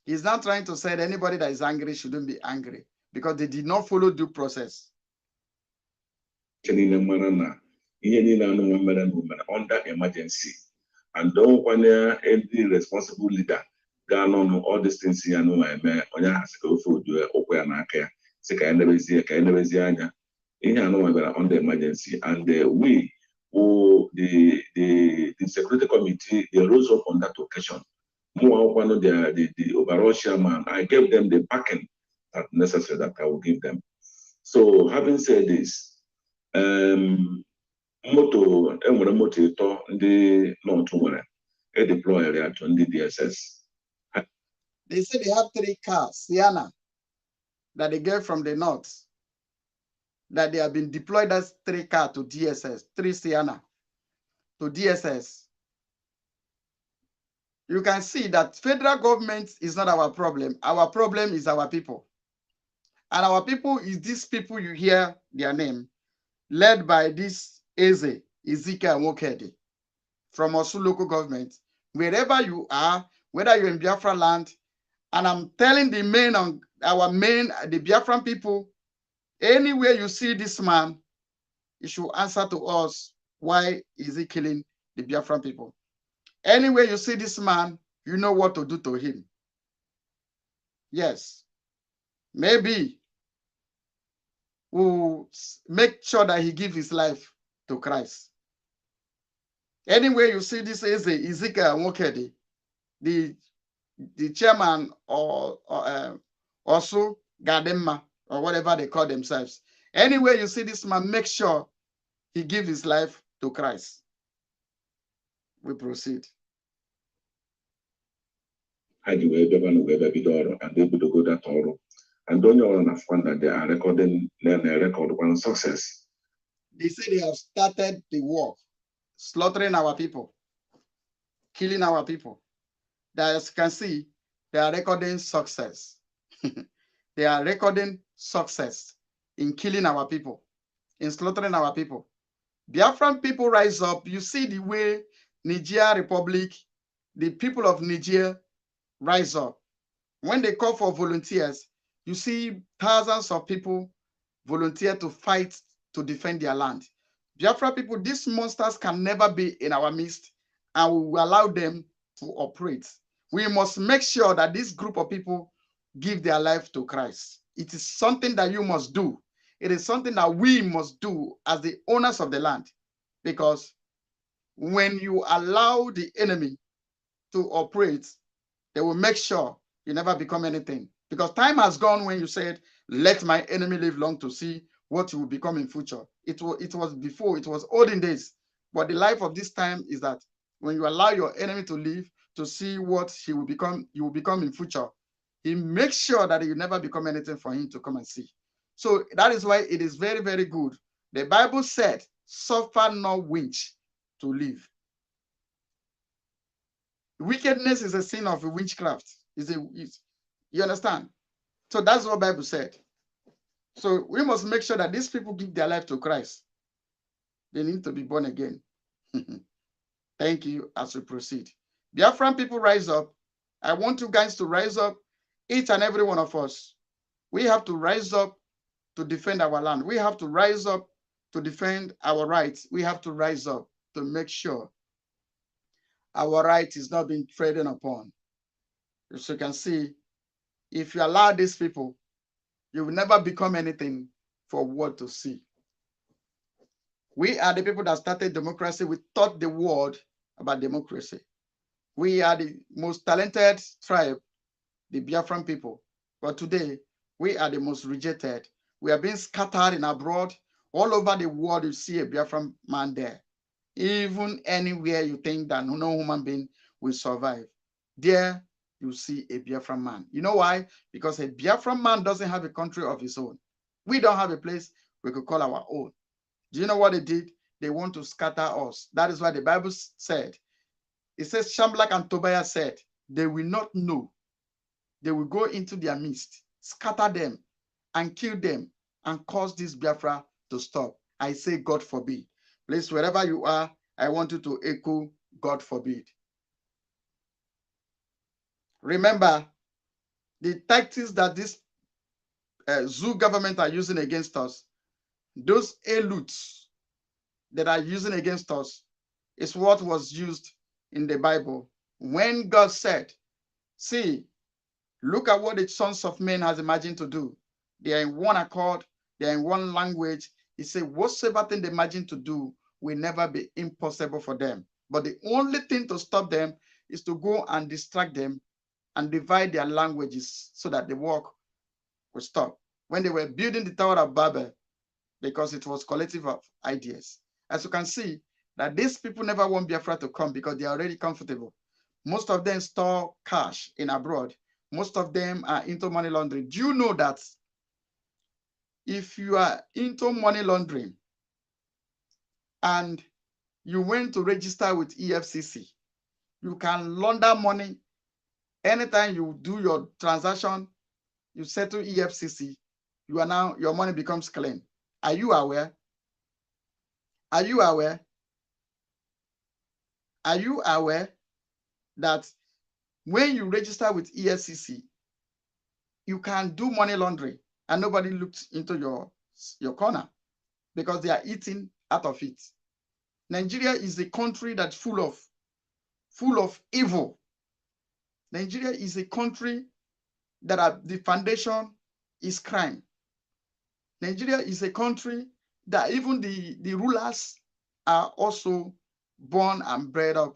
He's not trying to say that anybody that is angry shouldn't be angry because they did not follow due process. Under emergency, and don't want any responsible leader gone on all these things here. No, I mean, on your has go for do open and care. Say, I never see, in under emergency, and we, the security committee, they rose up on that occasion. More one of the overall chairman, I gave them the backing that necessary that I will give them. So, having said this, moto enwere moto ịtọ ndị North nwere deploy ya to ndị DSS. They say they have 3 cars, Sienna, that they get from the North, that they have been deployed as 3 cars to DSS, 3 Sienna to DSS. You can see that federal government is not our problem. Our problem is our people. And our people is these people you hear their name, led by this Eze, Ezekiel Nwokedi, from Osun local government. Wherever you are, whether you're in Biafra land, and I'm telling the the Biafran people, anywhere you see this man, you should answer to us, why is he killing the Biafran people? Anywhere you see this man, you know what to do to him. Yes. Maybe we'll make sure that he gives his life to Christ. Anywhere you see this is Ezekiel Nwokedi, the chairman or also Gademma, or whatever they call themselves. Anywhere you see this man, make sure he gives his life to Christ. We proceed. And they would go that all. And don't you understand that they are recording record one success? They say they have started the war, slaughtering our people, killing our people. That, as you can see, they are recording success. They are recording success in killing our people, in slaughtering our people. Biafran people rise up. You see the way Niger Republic, the people of Niger rise up. When they call for volunteers, you see thousands of people volunteer to fight to defend their land. Biafra people, these monsters can never be in our midst, and we will allow them to operate. We must make sure that this group of people give their life to Christ. It is something that you must do. It is something that we must do as the owners of the land. Because when you allow the enemy to operate, they will make sure you never become anything. Because time has gone when you said, let my enemy live long to see what you will become in future. It was before, it was olden days. But the life of this time is that when you allow your enemy to live to see what he will become, you will become in future, he makes sure that you never become anything for him to come and see. So that is why it is very, very good. The Bible said, suffer not winch to live. Wickedness is a sin of witchcraft. You understand? So that's what the Bible said. So we must make sure that these people give their life to Christ. They need to be born again. Thank you as we proceed. Biafran people rise up. I want you guys to rise up, each and every one of us. We have to rise up to defend our land. We have to rise up to defend our rights. We have to rise up to make sure our right is not being trodden upon. As you can see, if you allow these people, you will never become anything for what to see. We are the people that started democracy. We taught the world about democracy. We are the most talented tribe, the Biafran people. But today, we are the most rejected. We are being scattered in abroad. All over the world, you see a Biafran man there. Even anywhere you think that no human being will survive, there you see a Biafran man. You know why? Because a Biafran man doesn't have a country of his own. We don't have a place we could call our own. Do you know what they did? they want to scatter us. That is why the Bible said, it says, Shamblak and Tobiah said, they will not know. They will go into their midst, scatter them, and kill them, and cause this Biafra to stop. I say, God forbid. Please, wherever you are, I want you to echo, God forbid. Remember, the tactics that this zoo government are using against us, those elites that are using against us, is what was used in the Bible. When God said, see, look at what the sons of men has imagined to do. They are in one accord, they are in one language. He said, whatsoever thing they imagine to do will never be impossible for them. But the only thing to stop them is to go and distract them and divide their languages so that the work will stop. When they were building the Tower of Babel, because it was collective of ideas. As you can see, that these people never want Biafra to come because they are already comfortable. Most of them store cash in abroad. Most of them are into money laundering. Do you know that if you are into money laundering and you went to register with EFCC, you can launder money anytime you do your transaction, you settle EFCC, you are now, your money becomes clean. Are you aware? Are you aware? Are you aware that when you register with EFCC, you can do money laundering and nobody looks into your corner because they are eating out of it? Nigeria is a country that's full of evil. Nigeria is a country that the foundation is crime. Nigeria is a country that even the rulers are also born and bred up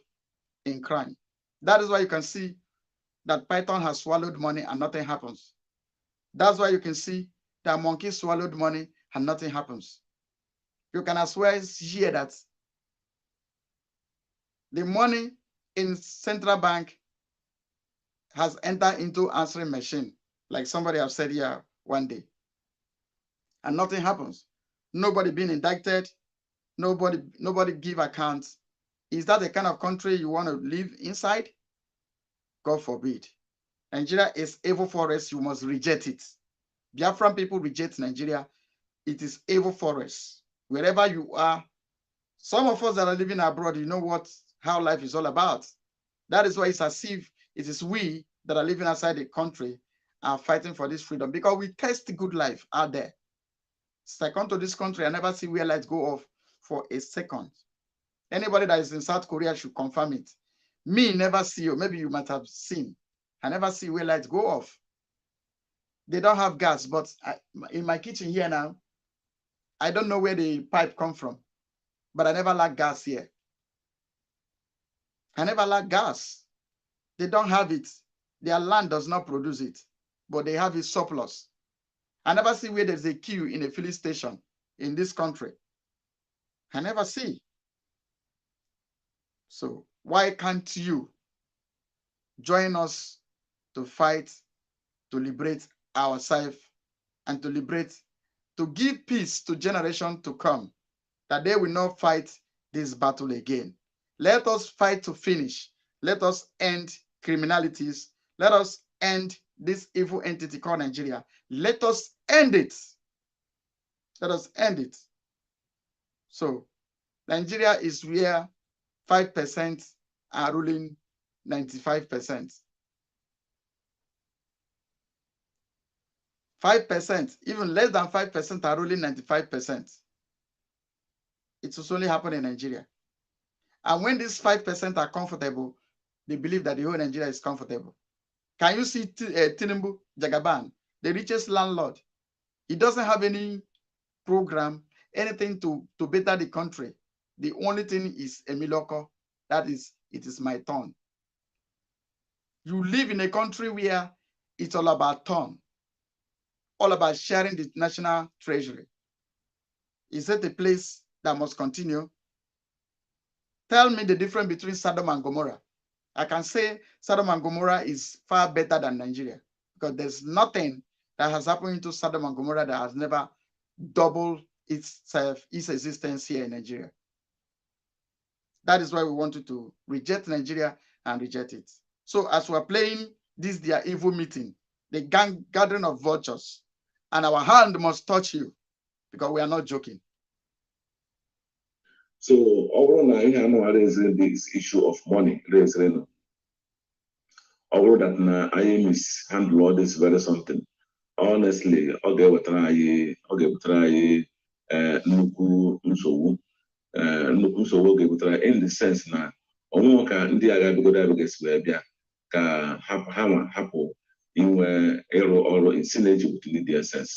in crime. That is why you can see that python has swallowed money and nothing happens. That's why you can see that monkey swallowed money and nothing happens. You can as well hear that the money in central bank has entered into answering machine, like somebody have said here one day, and nothing happens. Nobody being indicted, nobody give accounts. Is that the kind of country you want to live inside? God forbid. Nigeria is evil forest. You must reject it. Biafran people reject Nigeria. It is evil forest. Wherever you are, some of us that are living abroad, you know how life is all about. That is why it's as if it is we that are living outside the country are fighting for this freedom, because we taste good life out there. Since I come to this country, I never see where lights go off for a second. Anybody that is in South Korea should confirm it. Me, never see you. Maybe you might have seen. I never see where lights go off. They don't have gas, but in my kitchen here now, I don't know where the pipe come from, but I never lack gas here. I never lack gas. They don't have it. Their land does not produce it, but they have it surplus. I never see where there's a queue in a filling station in this country. I never see. So why can't you join us to fight, to liberate ourselves, and to give peace to generation to come, that they will not fight this battle again. Let us fight to finish. Let us end criminalities. Let us end this evil entity called Nigeria. Let us end it. Let us end it. So Nigeria is where 5% are ruling 95%. 5%, even less than 5% are ruling 95%. It will only happen in Nigeria. And when these 5% are comfortable, they believe that the whole Nigeria is comfortable. Can you see Tinubu Jagaban, the richest landlord? He doesn't have any program, anything to better the country. The only thing is Emiloko. That is, it is my turn. You live in a country where it's all about turn, all about sharing the national treasury. Is it a place that must continue? Tell me the difference between Sodom and Gomorrah. I can say Sodom and Gomorrah is far better than Nigeria, because there's nothing that has happened to Sodom and Gomorrah that has never doubled its existence here in Nigeria. That is why we wanted to reject Nigeria and reject it. So as we're playing this their evil meeting, the gathering of vultures, and our hand must touch you because we are not joking. So overall, now I know raising this issue of money, raising. Overall, that now I mishandle all this very something. Honestly, okay, what try, nnukwu nsogbu ga-ebutere in the sense na ọnwụnwa ka ndị agha bigodo abịagasi wee bịa ka ha hapụ inwe ịrụ ọrụ in synergy with the DSS.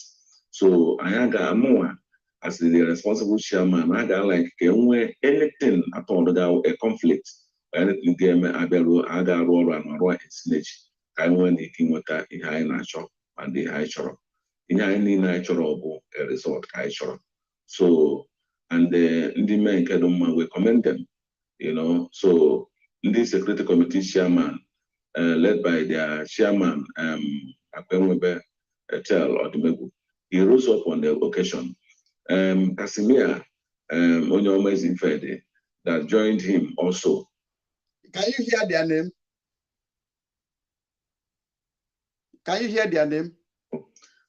So anyị ga-amụnwa as the responsible chairman, I got like anything at all a conflict or anything ga-eme abịaruo aga arụ ọrụ anọrọ in synergy ka anyị nwee ike nweta ihe anyị na-achọ ma ndị anyị chọrọ. Ihe anyị niile anyị chọrọ bụ a result ka anyị chọrọ. So and the men we commend them, you know. So this security committee chairman, led by their chairman, Akwenwebe Etel Odumegu, he rose up on the occasion. Casimir Onyoma Zinfede, that joined him also. Can you hear their name? Can you hear their name?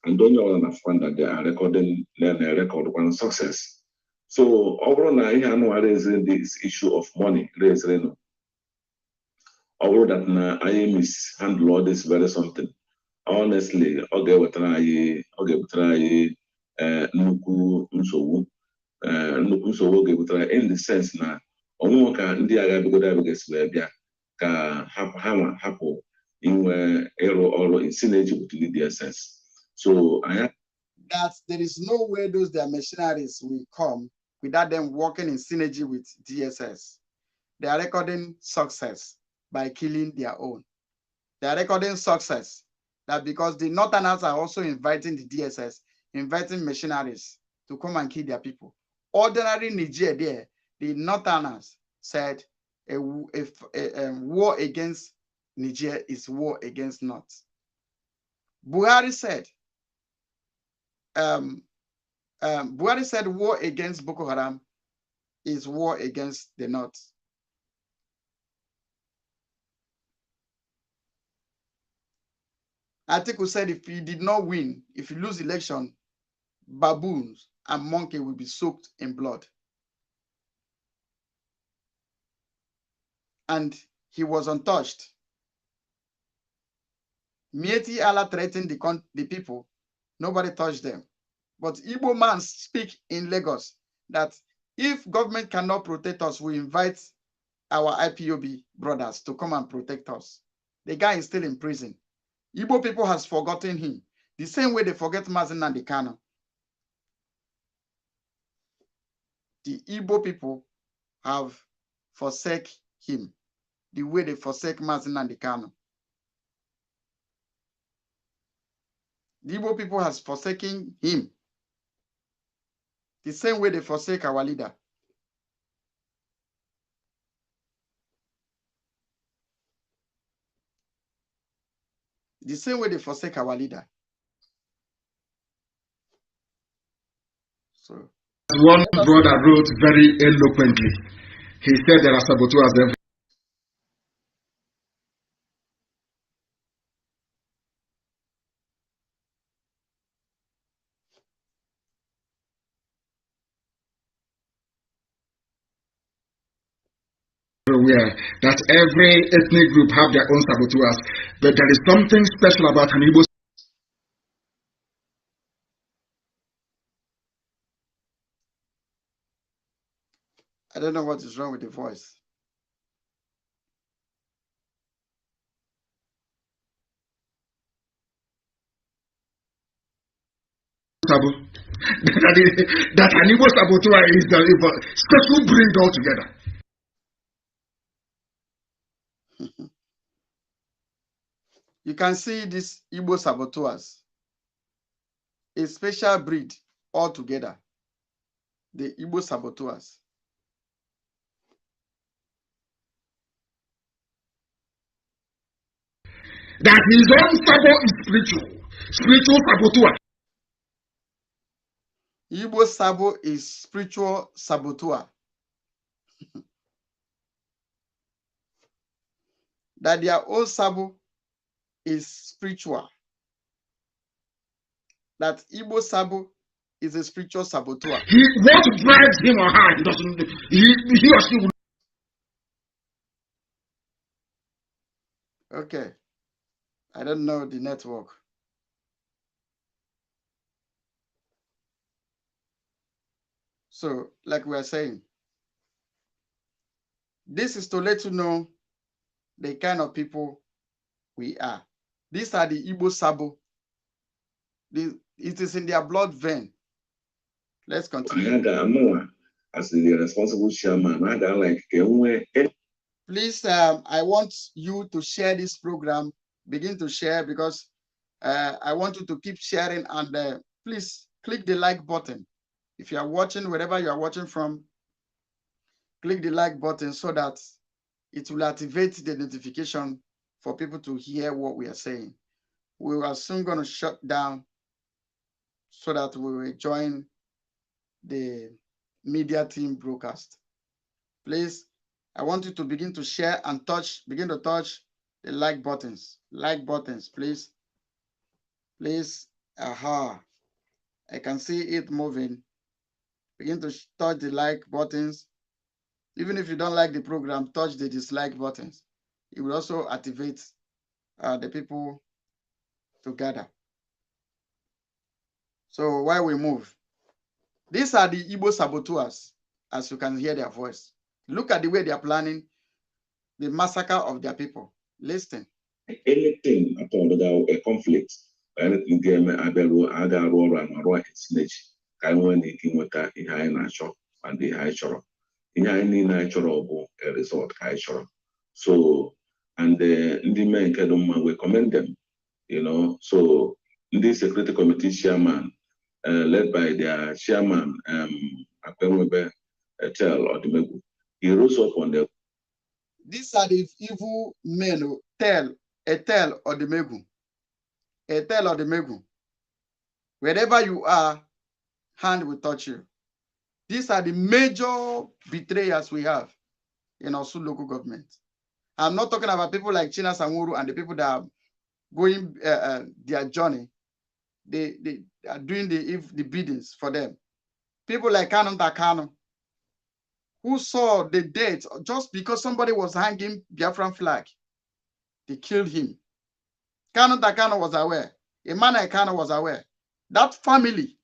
And don't you understand that they are recording their record one success. So overall, now I know raising this issue of money, raising. Overall, that now I mishandle all this very something. Honestly, okay, what try, nnukwu nsogbu ga-ebutere in the sense na ọnwụnwa ka ndị agha bigodo abịagasi wee bịa ka ha hapụ inwe ịrụ ọrụ in synergy with the DSS. So that there is no way those their mercenaries will come without them working in synergy with DSS. They are recording success by killing their own. They are recording success that because the Northerners are also inviting the DSS, inviting mercenaries to come and kill their people. Ordinary Niger there, the Northerners said a war against Niger is war against North. Buhari said, war against Boko Haram is war against the North. Atiku said if he did not win, if he lose election, baboons and monkey will be soaked in blood. And he was untouched. Mieti Allah threatened the people. Nobody touched them. But Igbo man speak in Lagos that if government cannot protect us, we invite our IPOB brothers to come and protect us. The guy is still in prison. Igbo people has forgotten him. The same way they forget Mazen Nnamdi Kanu. The Igbo people have forsaken him the way they forsake Mazen Nnamdi Kanu. The Igbo people has forsaken him the same way they forsake our leader. The same way they forsake our leader. So one brother wrote very eloquently. He said there are saboteurs everywhere. That every ethnic group have their own saboteurs, but there is something special about an Igbo. I don't know what is wrong with the voice. That an Igbo saboteur is the special breed altogether. You can see these Igbo saboteurs, a special breed altogether. The Igbo saboteurs. That his own sabo is spiritual saboteur. Igbo sabo is spiritual saboteur. that their own Sabo is spiritual. That Igbo Sabo is a spiritual saboteur. What drives him or her? He doesn't. He or she will. Okay. I don't know the network. So, like we are saying, this is to let you know the kind of people we are. These are the Igbo Sabo. It is in their blood vein. Let's continue. As the responsible chairman, I got like Please, I want you to share this program. Begin to share because I want you to keep sharing, and please click the like button. If you are watching, wherever you are watching from, click the like button so that it will activate the notification for people to hear what we are saying. We are soon going to shut down so that we will join the media team broadcast. Please, I want you to begin to share and begin to touch the like buttons. Like buttons, please. Please, aha. I can see it moving. Begin to touch the like buttons. Even if you don't like the program, touch the dislike buttons. It will also activate the people together. So while we move, these are the Igbo saboteurs, as you can hear their voice. Look at the way they are planning the massacre of their people. Listen. Anything at all without a conflict, anything game Abelu, Ada, Rora, and Roy Snitch, Kaiwan eating with that in high natural and the high choro. In any natural a resort, high choro. So, and the men Kedoma, we commend them, you know. So, this security committee chairman, led by their chairman, Akwemwebe Etel or Dimegu, he rose up on the. These are the evil men, Etel or Dimegu. Etel or Dimegu. Wherever you are, hand will touch you. These are the major betrayers we have in our local government. I'm not talking about people like China Samuru and the people that are going their journey. They are doing the biddings for them. People like Kanu Takano, who saw the date just because somebody was hanging Biafran flag. They killed him. Kanu Takano was aware. Emmanuel Kano was aware. That family.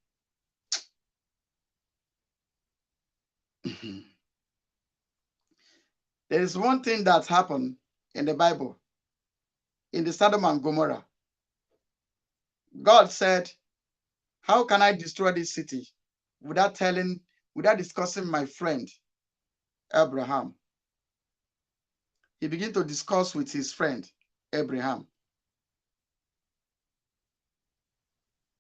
There is one thing that happened in the Bible, in the Sodom and Gomorrah. God said, how can I destroy this city without discussing my friend, Abraham? He began to discuss with his friend, Abraham,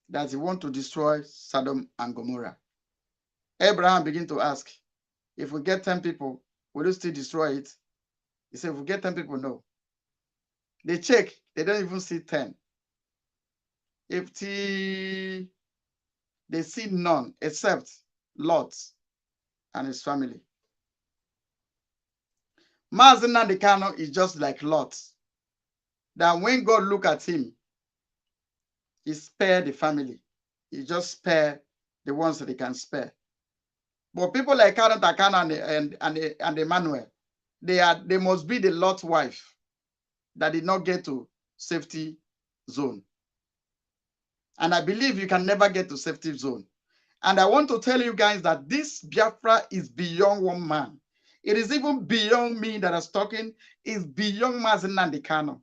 that he wants to destroy Sodom and Gomorrah. Abraham began to ask, if we get 10 people, will you still destroy it? He said, if we get 10 people, no. They check, they don't even see 10. If they see none except Lot and his family. Mazen Nandekano is just like Lot. That when God look at him, he spare the family. He just spare the ones that he can spare. But people like Karen Takano and Emmanuel, they must be the Lot wife that did not get to safety zone. And I believe you can never get to safety zone. And I want to tell you guys that this Biafra is beyond one man. It is even beyond me that is talking. It's beyond Mazi Nandekano.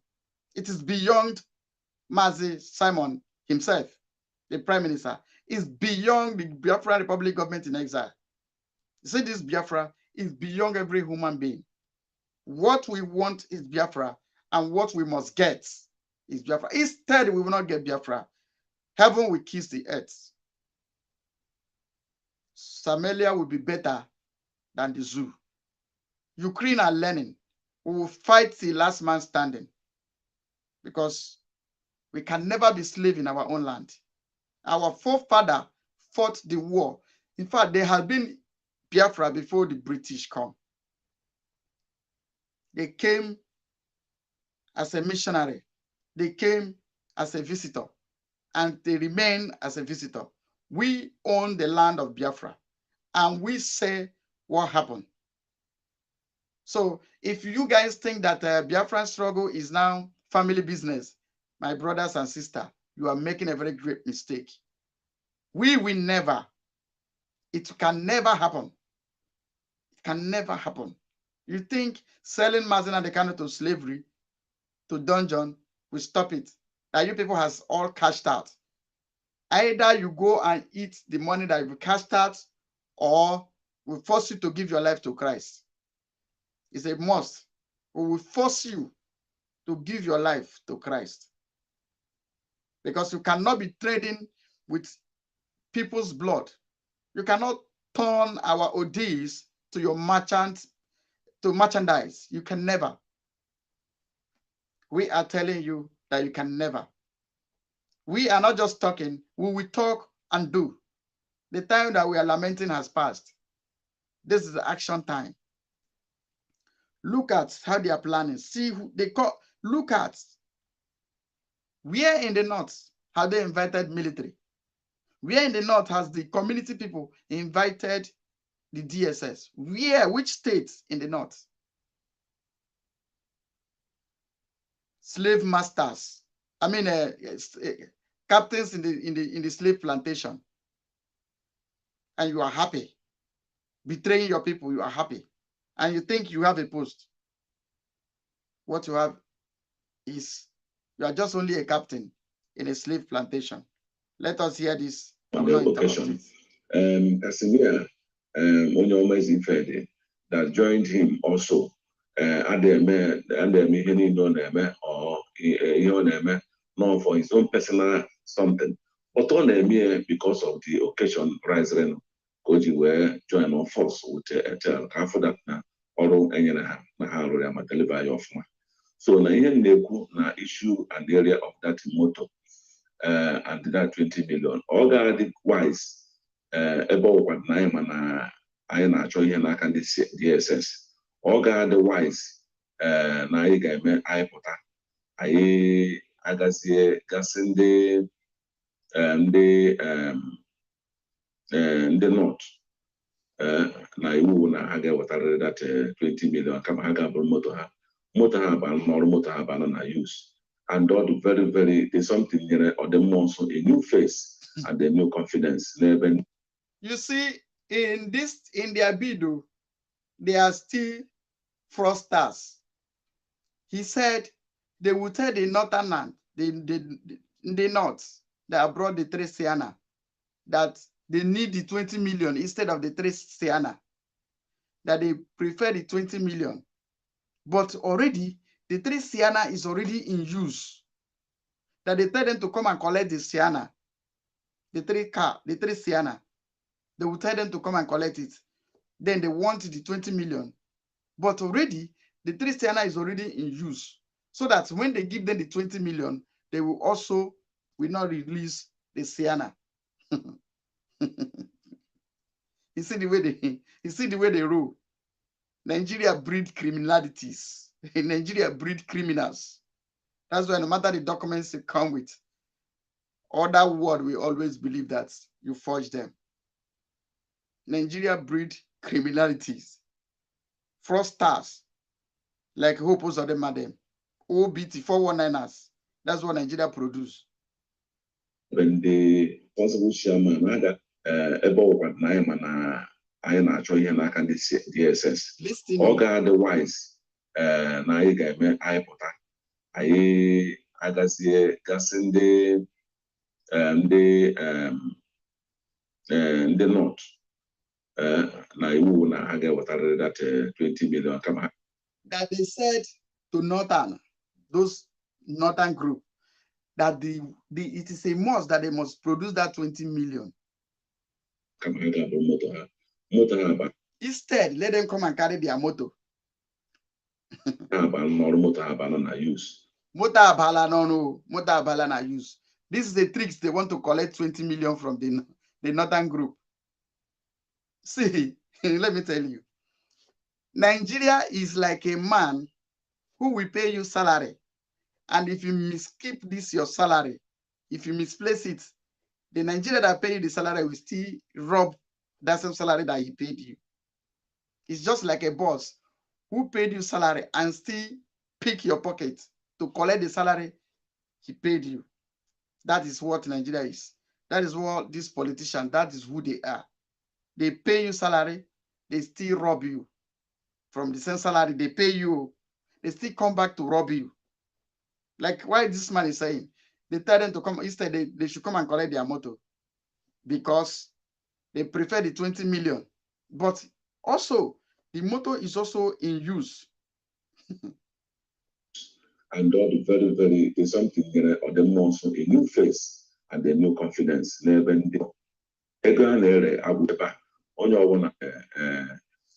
It is beyond Mazi Simon himself, the Prime Minister. It's beyond the Biafra Republic government in exile. You see, this Biafra is beyond every human being. What we want is Biafra, and what we must get is Biafra. Instead, we will not get Biafra. Heaven will kiss the earth. Somalia will be better than the zoo. Ukraine are learning. We will fight the last man standing because we can never be slave in our own land. Our forefather fought the war. In fact, there had been Biafra before the British come. They came as a missionary. They came as a visitor and they remain as a visitor. We own the land of Biafra and we say what happened. So if you guys think that Biafran struggle is now family business, my brothers and sisters, you are making a very great mistake. We will never, it can never happen. It can never happen. You think selling Mazin and the Kano to slavery, to dungeon, will stop it? That you people has all cashed out. Either you go and eat the money that you cashed out, or we force you to give your life to Christ. It's a must. We will force you to give your life to Christ. Because you cannot be trading with people's blood. You cannot turn our ODs to your merchandise. You can never. We are telling you that you can never. We are not just talking, we will talk and do. The time that we are lamenting has passed. This is the action time. Look at how they are planning. See who they call. Look at where in the north have they invited military? Where in the north has the community people invited the DSS? Where? Which states in the north? Slave masters. I mean, captains in the slave plantation. And you are happy. Betraying your people, you are happy. And you think you have a post. What you have is, you are just only a captain in a slave plantation. Let us hear this. Location. Asimia, Onyoma's Fede, that joined him also. Or not for his own personal something. But on because of the occasion, rising, Koji were joined on force with a tell after that now, or any na deliver of my. So na na issue and the area of that motor and that 20 million. All the wise about what Naima na I na show here na can DSS. All the wise na I game I pota. I agazie gasinde the north na iwu na ha ga-ewetara that 20 million kama ha ga-abụrụ moto ha ba n'ọrụ moto ha ba na use and all the very there's something here or the also a new face and a new confidence. You see, in their bid, they are still fraudsters. He said they will tell the northern land, the north that brought the 3 Sienna, that they need the 20 million instead of the 3 Sienna, that they prefer the 20 million. But already, the 3 Sienna is already in use. That they tell them to come and collect the Sienna, the 3 Sienna. They will tell them to come and collect it. Then they want the 20 million. But already, the 3 Sienna is already in use. So that when they give them the 20 million, they will not release the Sienna. You see the way they rule. Nigeria breed criminalities. Nigeria breed criminals. That's why no matter the documents they come with, other word we always believe that you forge them. Nigeria breed criminalities. Fraudsters, like Hopos of them, madam. OBT 419ers. That's what Nigeria produce. When the possible chairman about Naima I na show here na can DSS. All otherwise na I game I pota. I agazie gasinde the north na iwu na ha ga-ewetara that 20 million kama. That they said to those northern group, that it is a must that they must produce that 20 million. Instead, let them come and carry their motor. Motor abala na use. This is the tricks they want to collect 20 million from the northern group. See, let me tell you. Nigeria is like a man who will pay you salary And if you miskeep this, your salary, if you misplace it, the Nigeria that paid you the salary will still rob that same salary that he paid you. It's just like a boss who paid you salary and still pick your pocket to collect the salary he paid you. That is what Nigeria is. That is what these politicians, that is who they are. They pay you salary, they still rob you. From the same salary they pay you, they still come back to rob you. Like why this man is saying, they tell them to come, instead they should come and collect their motor because they prefer the 20 million. But also, the motor is also in use. And all the very, very, there's something or the most a new face and a new confidence. Never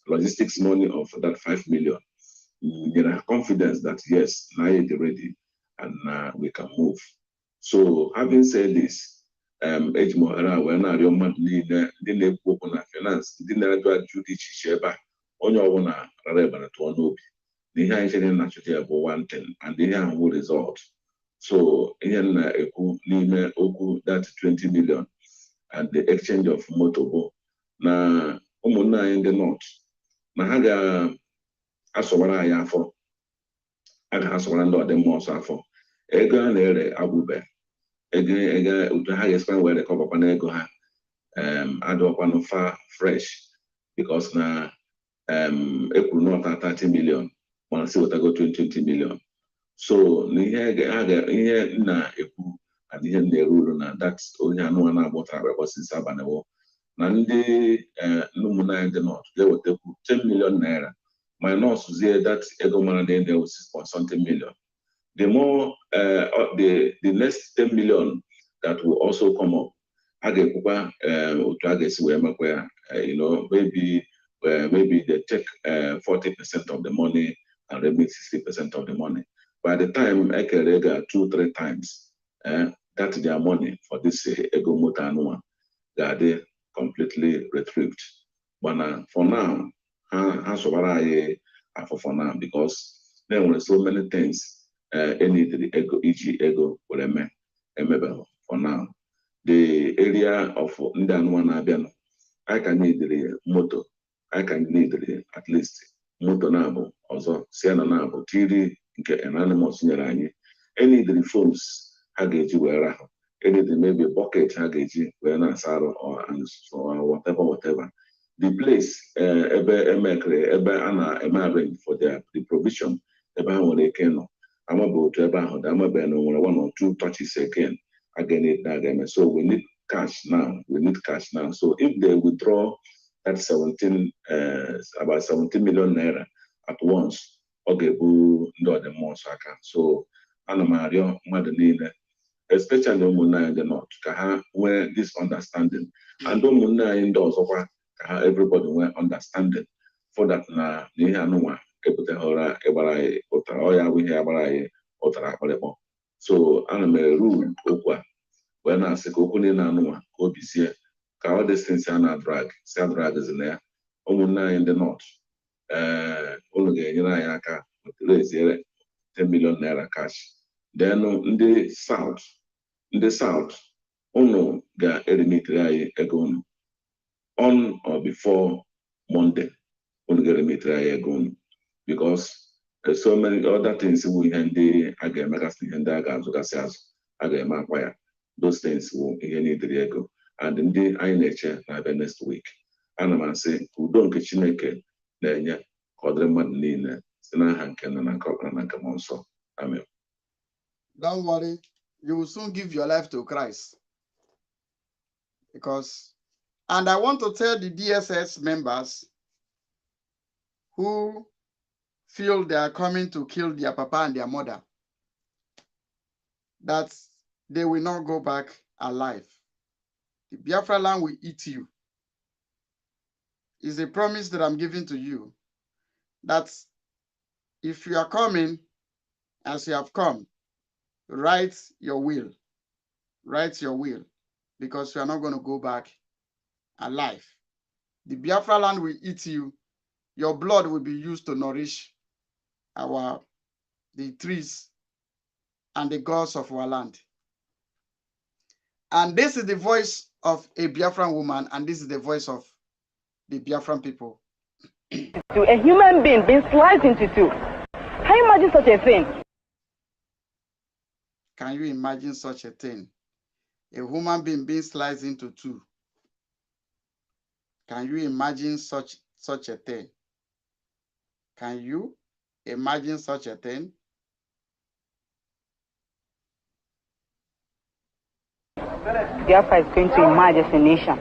logistics money of that 5 million. Confidence that yes, now you're ready and we can move. So having said this, age mohara when I your money didn't open a finance, didn't do the onye ọbụla rara ebere tụọ n'obi na ihe anyị chere na chụta bụ one thing and ihe ahụ bụ result. So ihe na-ekwu n'ime okwu that 20 million and the exchange of motor bụ na ụmụnne anyị ndị north na ha ga-asọwara anyị afọ, a ga-asọwara ndị ọdịmma ọsọ afọ. Ego a na-ere agwụbe ego otu ha ga-esikwa were rekọbakwa na ego ha adịkwanụ far fresh because na ekwuru n'ọta 30 million mana si wetago 20 million. So ihe na-ekwu and ihe na-eru uru na that onye anụwa na-agbọtara agbasi abaniwo na ndị ụmụnanya dị north ga-ewetakwu 10 million naira minus zie that ego mara dị there with 6.something million. The more the next 10 million that will also come up, a ga-ekwukwa otu a ga-esi wee mekwa ya, maybe they take 40% of the money and remit 60% of the money. By the time Ekerega 2-3 times, that their money for this ego motor annual, they are completely retrieved. But for now, for now, because there were so many things any the ego will for now. The area of Ndanwana, I can need the motor. I can need at least motor nabo, also Siena nabo, Tiri, anonymous nyeranye. Any the phones hageji were any maybe bucket hageji were nasaro or whatever. The place ebe ana arrange for the provision ebe they can. I'm about to one or two touches again it. So we need cash now. So if they withdraw that about 17 million naira at once, okay, the most so Anamario Madeline, especially Muna in the north, where this understanding and Muna in those of everybody were understanding for that na so ana m rule okwa when I say okwu na anụwa ka obi sie ka all these things na drag is in there ụmụnne anyị ndị north unu ga-enyere anyị aka reziere 10 million naira cash. Then ndị south unu ga-eremitere anyị ego unu on or before Monday. Unu ga-eremitere anyị ego unu because there's so many other things we can do. I get magazine and I got I get my wire. Those things will need the ego. And indeed, I nature next week. And I'm saying, who don't get you naked, then ya, Codre Madlina, Sena Hanken and Cochran and Camonso. Amen. Don't worry, you will soon give your life to Christ. Because, and I want to tell the DSS members who feel they are coming to kill their papa and their mother, that they will not go back alive. The Biafra land will eat you. It's a promise that I'm giving to you, that if you are coming as you have come, write your will, because you are not going to go back alive. The Biafra land will eat you. Your blood will be used to nourish the trees and the gods of our land. And this is the voice of a Biafran woman, and this is the voice of the Biafran people. To a human being being sliced into two. Can you imagine such a thing? Can you imagine such a thing? A human being sliced into two. Can you imagine such a thing? Can you imagine such a thing? Biafra is going to emerge as a nation.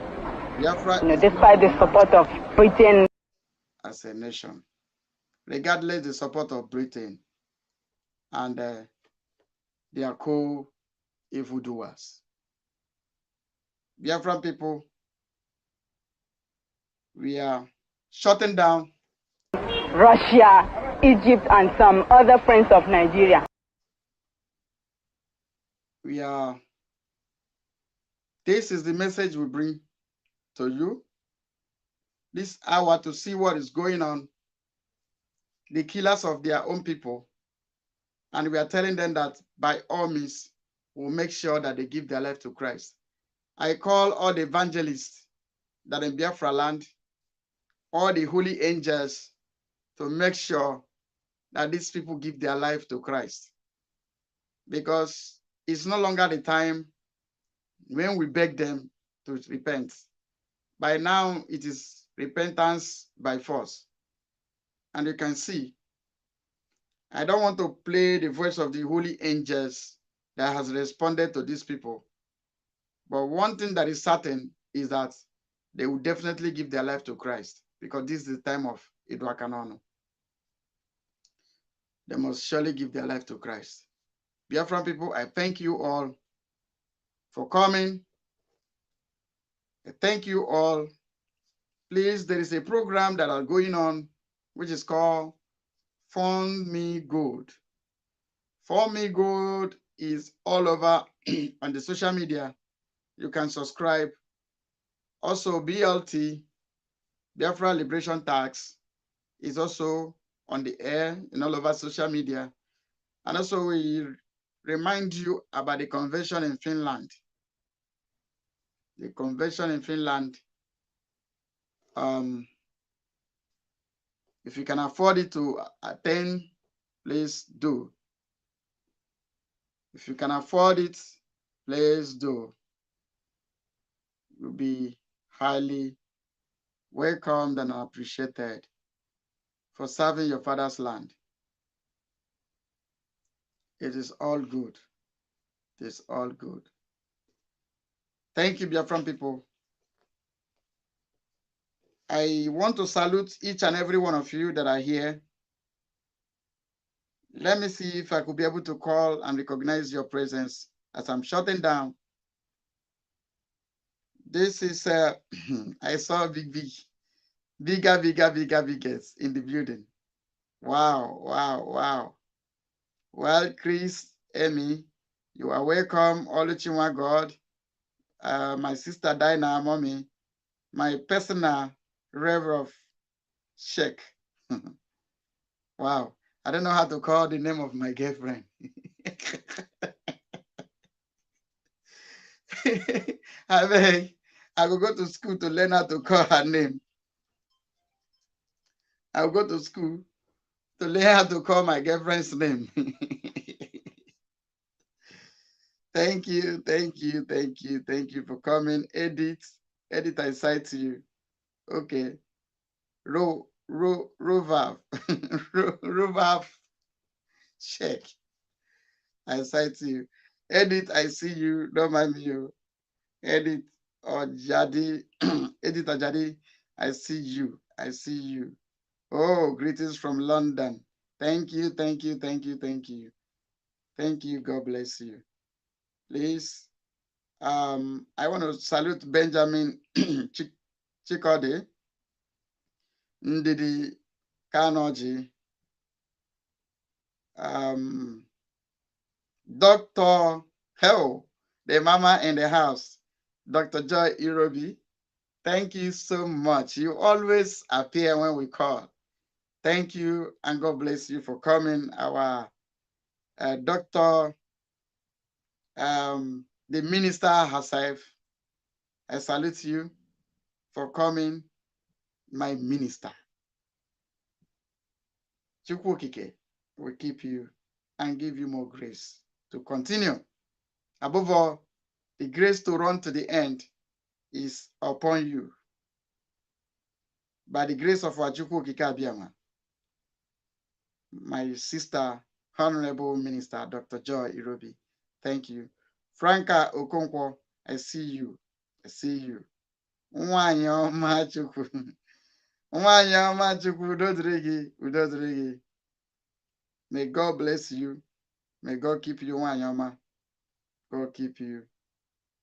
Biafra, despite the support of Britain. As a nation, regardless the support of Britain and their co-evildoers. Biafran people, we are shutting down Russia, Egypt, and some other friends of Nigeria. This is the message we bring to you this hour to see what is going on, the killers of their own people. And we are telling them that by all means, we'll make sure that they give their life to Christ. I call all the evangelists that in Biafra land, all the holy angels, to make sure that these people give their life to Christ. Because it's no longer the time when we beg them to repent. By now, it is repentance by force. And you can see, I don't want to play the voice of the holy angels that has responded to these people. But one thing that is certain is that they will definitely give their life to Christ, because this is the time of Idwakanono. They must surely give their life to Christ. Biafran people, I thank you all for coming. I thank you all. Please, there is a program that are going on, which is called Fund Me Good. Fund Me Good is all over on the social media. You can subscribe. Also, BLT, Biafra Liberation Tax, is also on the air in all over social media. And also, we remind you about the convention in Finland. The convention in Finland, if you can afford it to attend, please do. If you can afford it, please do. You'll be highly welcomed and appreciated for serving your father's land. It is all good. It is all good. Thank you, Biafran people. I want to salute each and every one of you that are here. Let me see if I could be able to call and recognize your presence as I'm shutting down. This is, I saw biggest in the building. Wow, wow, wow. Well, Chris, Amy, you are welcome. Oluchinwa God, my sister Dinah, mommy, my personal Reverend Sheikh. Wow, I don't know how to call the name of my girlfriend. I will go to school to learn how to call her name. I'll go to school to learn how to call my girlfriend's name. Thank you, thank you, thank you, thank you for coming. Edit, I cite you. Okay. Rovav, check. I cite you. Edit, I see you. Don't mind me. Edit or Jadi, Edit or Jadi, I see you. I see you. Oh, greetings from London. Thank you, thank you, thank you, thank you. Thank you. God bless you. Please, I want to salute Benjamin Chikode, Ndidi Kanoji, Dr. Hell, the mama in the house, Dr. Joy Irobi. Thank you so much. You always appear when we call. Thank you, and God bless you for coming. Our Dr. the minister herself, I salute you for coming, my minister. Chukwukike will keep you and give you more grace to continue. Above all, the grace to run to the end is upon you. By the grace of our Chukwukike Abiyama, my sister, Honorable Minister Dr. Joy Irobi, thank you. Franca Okonkwo, I see you. I see you. Nwanyi ọma Chukwu. Nwanyi ọma Chukwu, udo dịrị gị, udo dịrị gị. May God bless you. May God keep you, nwanyi ọma. God keep you.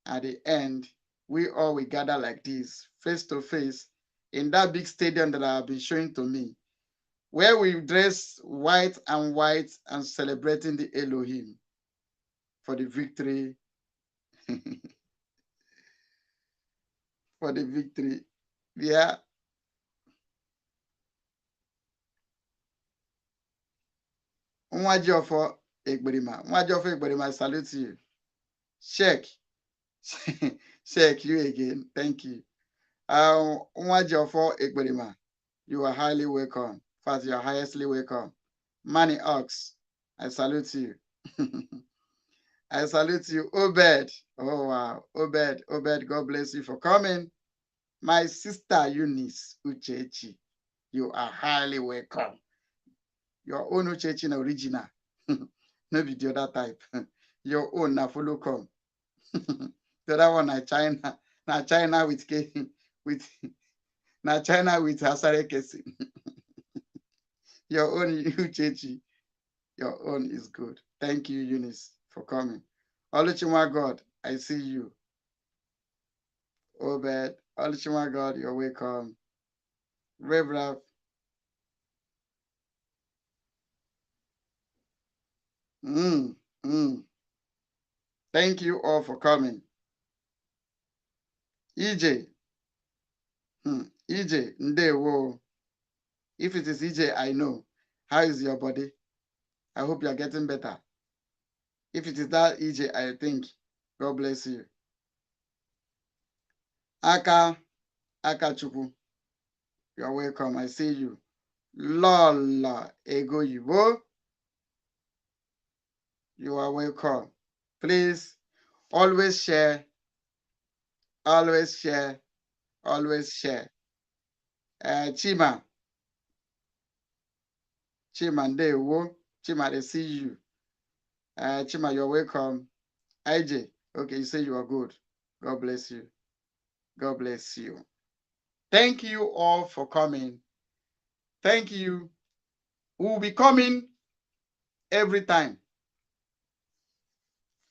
At the end, we all will gather like this, face to face, in that big stadium that I have been showing to me, where we dress white and celebrating the Elohim for the victory. For the victory. Yeah. Nwajiofo Egberima. Nwajiofo Egberima, I salute you. Sheikh. Sheikh, you again. Thank you. Nwajiofo Egberima, you are highly welcome. In fact, you are highestly welcome. Manny Ox, I salute you. I salute you. Obed. Oh, wow. Obed, God bless you for coming. My sister Eunice Uchechi, you are highly welcome. Your own Uchechi na original. Maybe the other type. Your own na follow come. The other one na China. Na China with na China with Hasare Kesi. Your own Uchechi. Your own is good. Thank you, Eunice, for coming. Oluchima God, I see you. Obed, Oluchima God, you're welcome. Reverend. Thank you all for coming. EJ. EJ, Ndewo. If it is EJ, I know. How is your body? I hope you are getting better. If it is that EJ, I think, God bless you. Aka Chukwu, you are welcome. I see you. Lola Ego Yibo, you are welcome. Please always share, always share, always share. Chima Ndewo, Chima, I see you. Chima, you're welcome. IJ, okay, you say you are good. God bless you. God bless you. Thank you all for coming. Thank you. We'll be coming every time.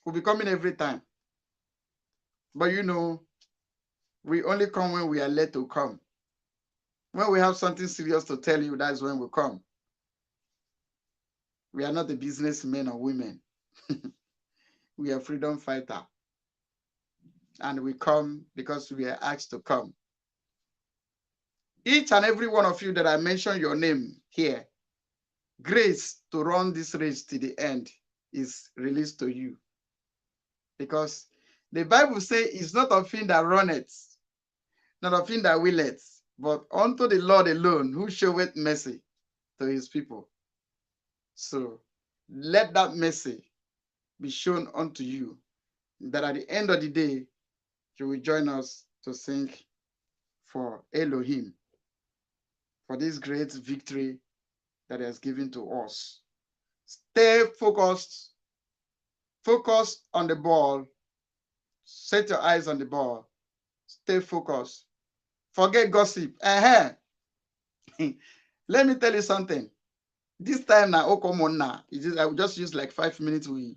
We'll be coming every time. But you know, we only come when we are led to come. When we have something serious to tell you, that's when we come. We are not the businessmen or women. We are freedom fighter. And we come because we are asked to come. Each and every one of you that I mentioned your name here, grace to run this race to the end is released to you. Because the Bible says it's not of him that runneth, not of him that willeth, but unto the Lord alone who showeth mercy to his people. So let that mercy be shown unto you, that at the end of the day, you will join us to sing for Elohim, for this great victory that he has given to us. Stay focused. Focus on the ball. Set your eyes on the ball. Stay focused. Forget gossip. Let me tell you something. This time now, Okomona, I will just use like 5 minutes. We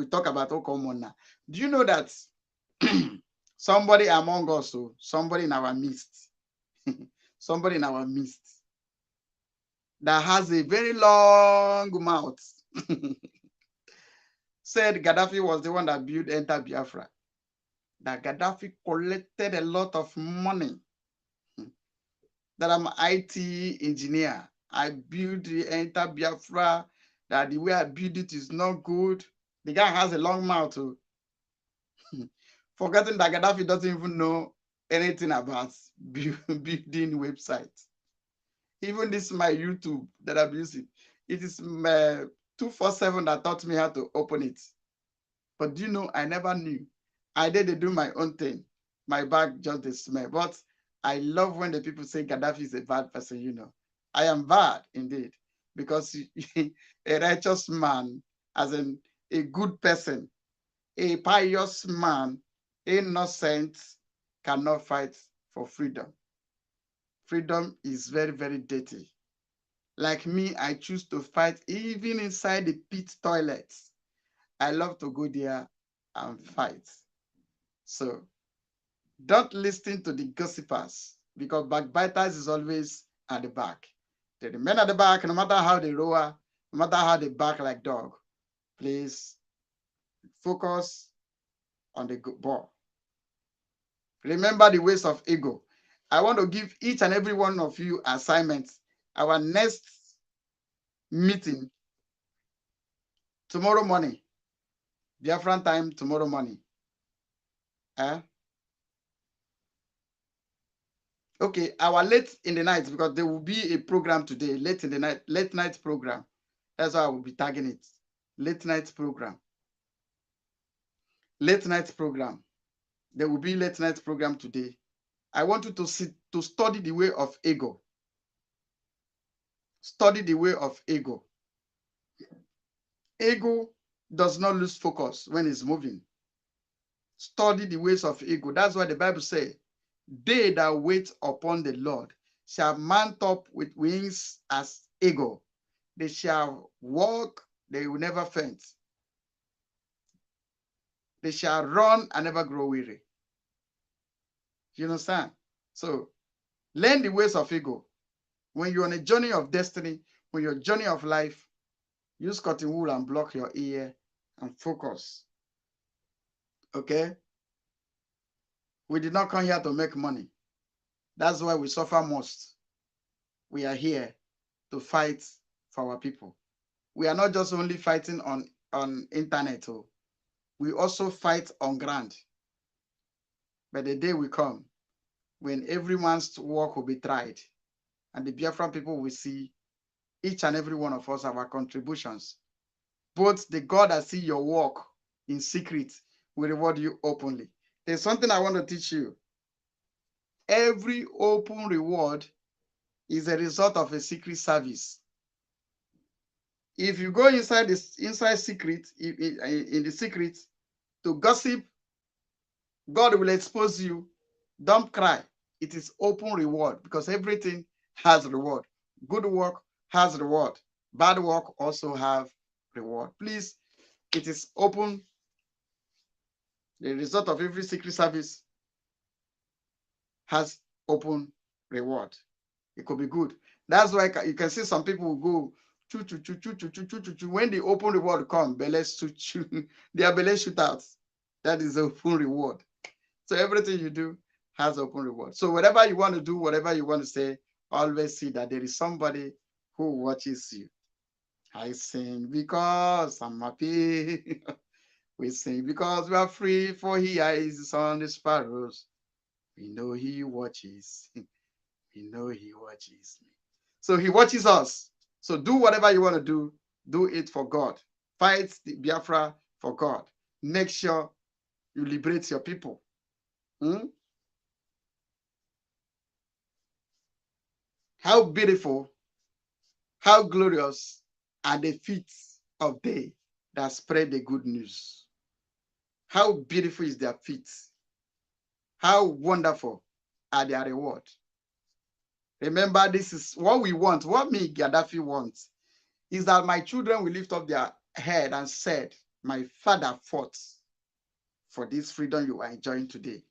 talk about Okomona. Do you know that somebody among us, somebody in our midst, somebody in our midst that has a very long mouth said Gaddafi was the one that built Enter Biafra. That Gaddafi collected a lot of money. That I'm an IT engineer. I built the Enter Biafra. That the way I build it is not good. The guy has a long mouth too. forgetting that Gaddafi doesn't even know anything about building websites. Even this my YouTube that I'm using, it is my 247 that taught me how to open it. But do you know, I never knew. I did do my own thing. My back just the smell. But I love when the people say Gaddafi is a bad person, you know. I am bad indeed, because a righteous man, as in a good person, a pious man, innocent, cannot fight for freedom. Freedom is very, very dirty. Like me, I choose to fight even inside the pit toilets. I love to go there and fight. So don't listen to the gossipers, because backbiters is always at the back. The men at the back, no matter how they roar, no matter how they bark like dog, please focus on the ball. Remember the ways of ego. I want to give each and every one of you assignments. Our next meeting tomorrow morning, Biafran time tomorrow morning. Okay, our late in the night, because there will be a program today, late in the night, late night program. That's why I will be tagging it. Late night program. Late night program. There will be late night program today. I want you to study the way of ego. Study the way of ego. Ego does not lose focus when it's moving. Study the ways of ego. That's why the Bible says, they that wait upon the Lord shall mount up with wings as eagle. They shall walk, they will never faint. They shall run and never grow weary. You understand? So learn the ways of ego. When you're on a journey of destiny, when you're on a journey of life, use cotton wool and block your ear and focus. Okay? We did not come here to make money. That's why we suffer most. We are here to fight for our people. We are not just only fighting on internet. We also fight on ground. But the day will come when everyone's work will be tried, and the Biafran people will see each and every one of us have our contributions. Both the God that see your work in secret will reward you openly. There's something I want to teach you. Every open reward is a result of a secret service. If you go inside secret, in the secret to gossip, God will expose you. Don't cry. It is open reward, because everything has reward. Good work has reward. Bad work also have reward. Please, it is open. The result of every secret service has open reward. It could be good. That's why you can see some people will go choo choo choo choo choo choo choo choo choo. When the open reward come, belly shoot, their belly shoot out. That is the open reward. So everything you do has open reward. So whatever you want to do, whatever you want to say, always see that there is somebody who watches you. I sing because I'm happy. We sing because we are free, for he eyes on the sparrows. We know he watches. We know he watches me. So he watches us. So do whatever you want to do it for God. Fight the Biafra for God. Make sure you liberate your people. How beautiful, how glorious are the feet of they that spread the good news. How beautiful is their feet. How wonderful are their reward. Remember, this is what we want. What me, Gaddafi, wants is that my children will lift up their head and said, my father fought for this freedom you are enjoying today.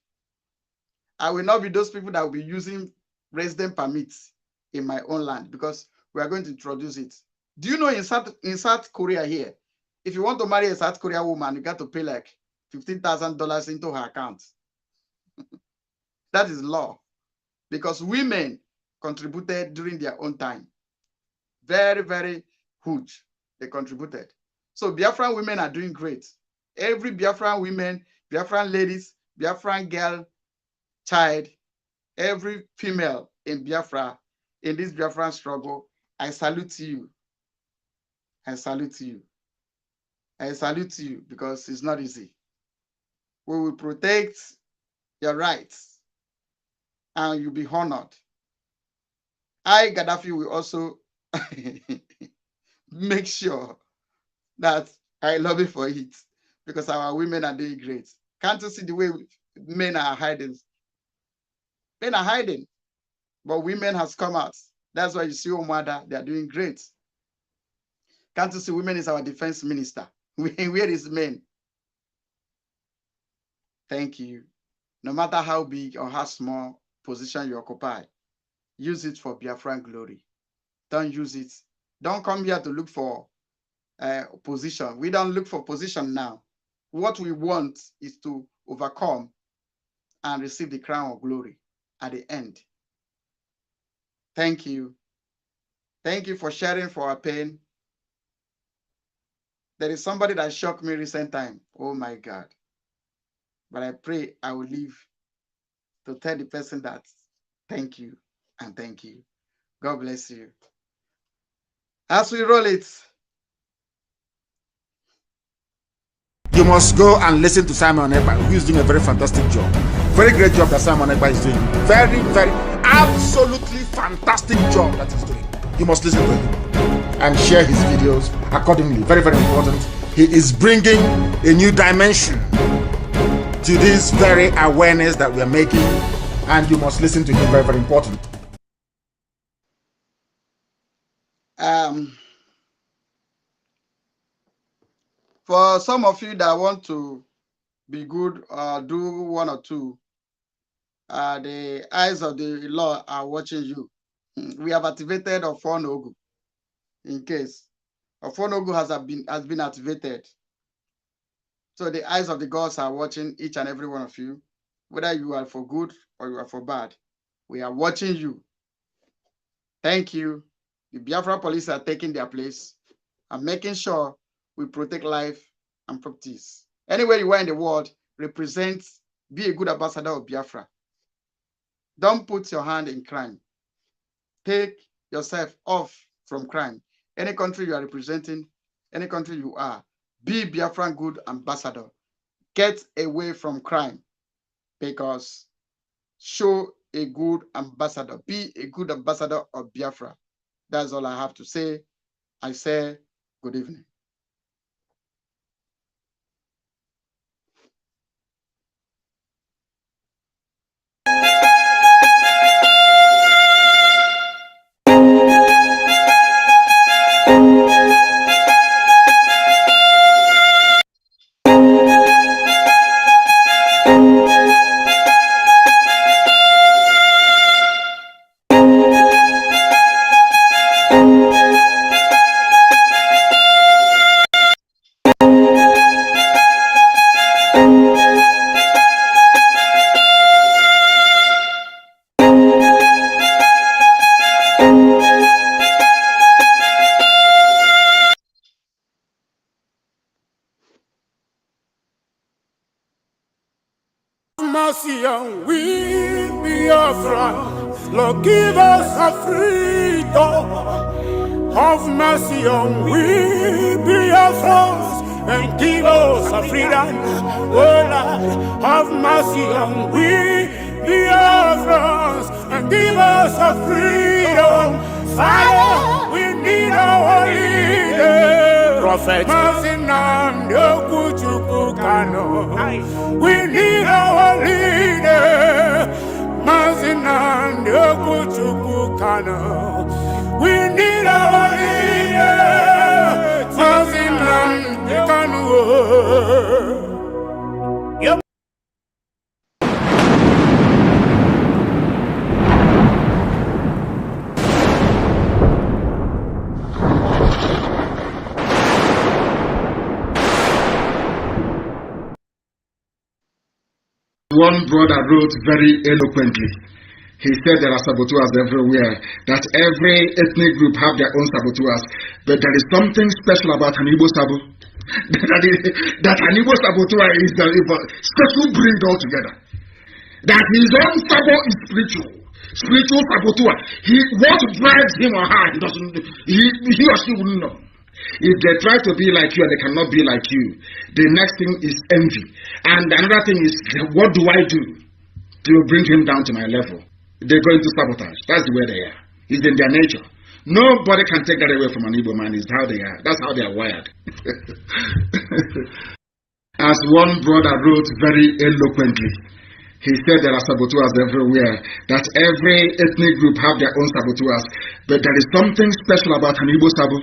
I will not be those people that will be using resident permits in my own land, because we are going to introduce it. Do you know in South Korea here, if you want to marry a South Korean woman, you got to pay like $15,000 into her account. That is law, because women contributed during their own time. Very, very huge. They contributed. So Biafran women are doing great. Every Biafran women, Biafran ladies, Biafran girl, child, every female in Biafra, in this Biafran struggle, I salute you. I salute you. I salute you because it's not easy. We will protect your rights and you'll be honored. I, Gaddafi, will also make sure that I lobby for it because our women are doing great. Can't you see the way men are hiding? Men are hiding, but women has come out. That's why you see Omada, they are doing great. Can't you see women is our defense minister? Where is men? Thank you. No matter how big or how small position you occupy, use it for Biafran glory. Don't use it. Don't come here to look for position. We don't look for position now. What we want is to overcome and receive the crown of glory at the end. Thank you. Thank you for sharing for our pain. There is somebody that shocked me recent time. Oh my God. But I pray I will live to tell the person that thank you and thank you. God bless you. As we roll it, you must go and listen to Simon Ekpa, who is doing a very fantastic job. Very great job that Simon Ekpa is doing. Very, very, absolutely fantastic job that he's doing. You must listen to him and share his videos accordingly. Very, very important. He is bringing a new dimension to this very awareness that we are making, and you must listen to him. Very, very important. For some of you that want to be good or do one or two, the eyes of the law are watching you. We have activated Ofonogu in case. Ofonogu has been activated. So the eyes of the gods are watching each and every one of you, whether you are for good or you are for bad. We are watching you. Thank you. The Biafra police are taking their place and making sure we protect life and properties. Anywhere you are in the world, represent, be a good ambassador of Biafra. Don't put your hand in crime. Take yourself off from crime. Any country you are representing, any country you are, be Biafran good ambassador. Get away from crime because show a good ambassador. Be a good ambassador of Biafra. That's all I have to say. I say good evening. Mercy on we Biafra, Lord, give us a freedom. Have mercy on we Biafra, and give us a freedom. Oh Lord, have mercy on we Biafra, and give us a freedom. Father, we need our leader. Prophet, we need our leader. We need our leader. One brother wrote very eloquently. He said there are saboteurs everywhere, that every ethnic group have their own saboteurs, but there is something special about an Igbo Sabo. that an Igbo saboteur is the special breed altogether. That his own sabo is spiritual saboteur. What drives him or her, he or she wouldn't know. If they try to be like you and they cannot be like you, the next thing is envy. And another thing is, what do I do to bring him down to my level? They're going to sabotage. That's the way they are. It's in their nature. Nobody can take that away from an Igbo man. It's how they are. That's how they are wired. As one brother wrote very eloquently, he said there are saboteurs everywhere, that every ethnic group have their own saboteurs, but there is something special about an Igbo sabo.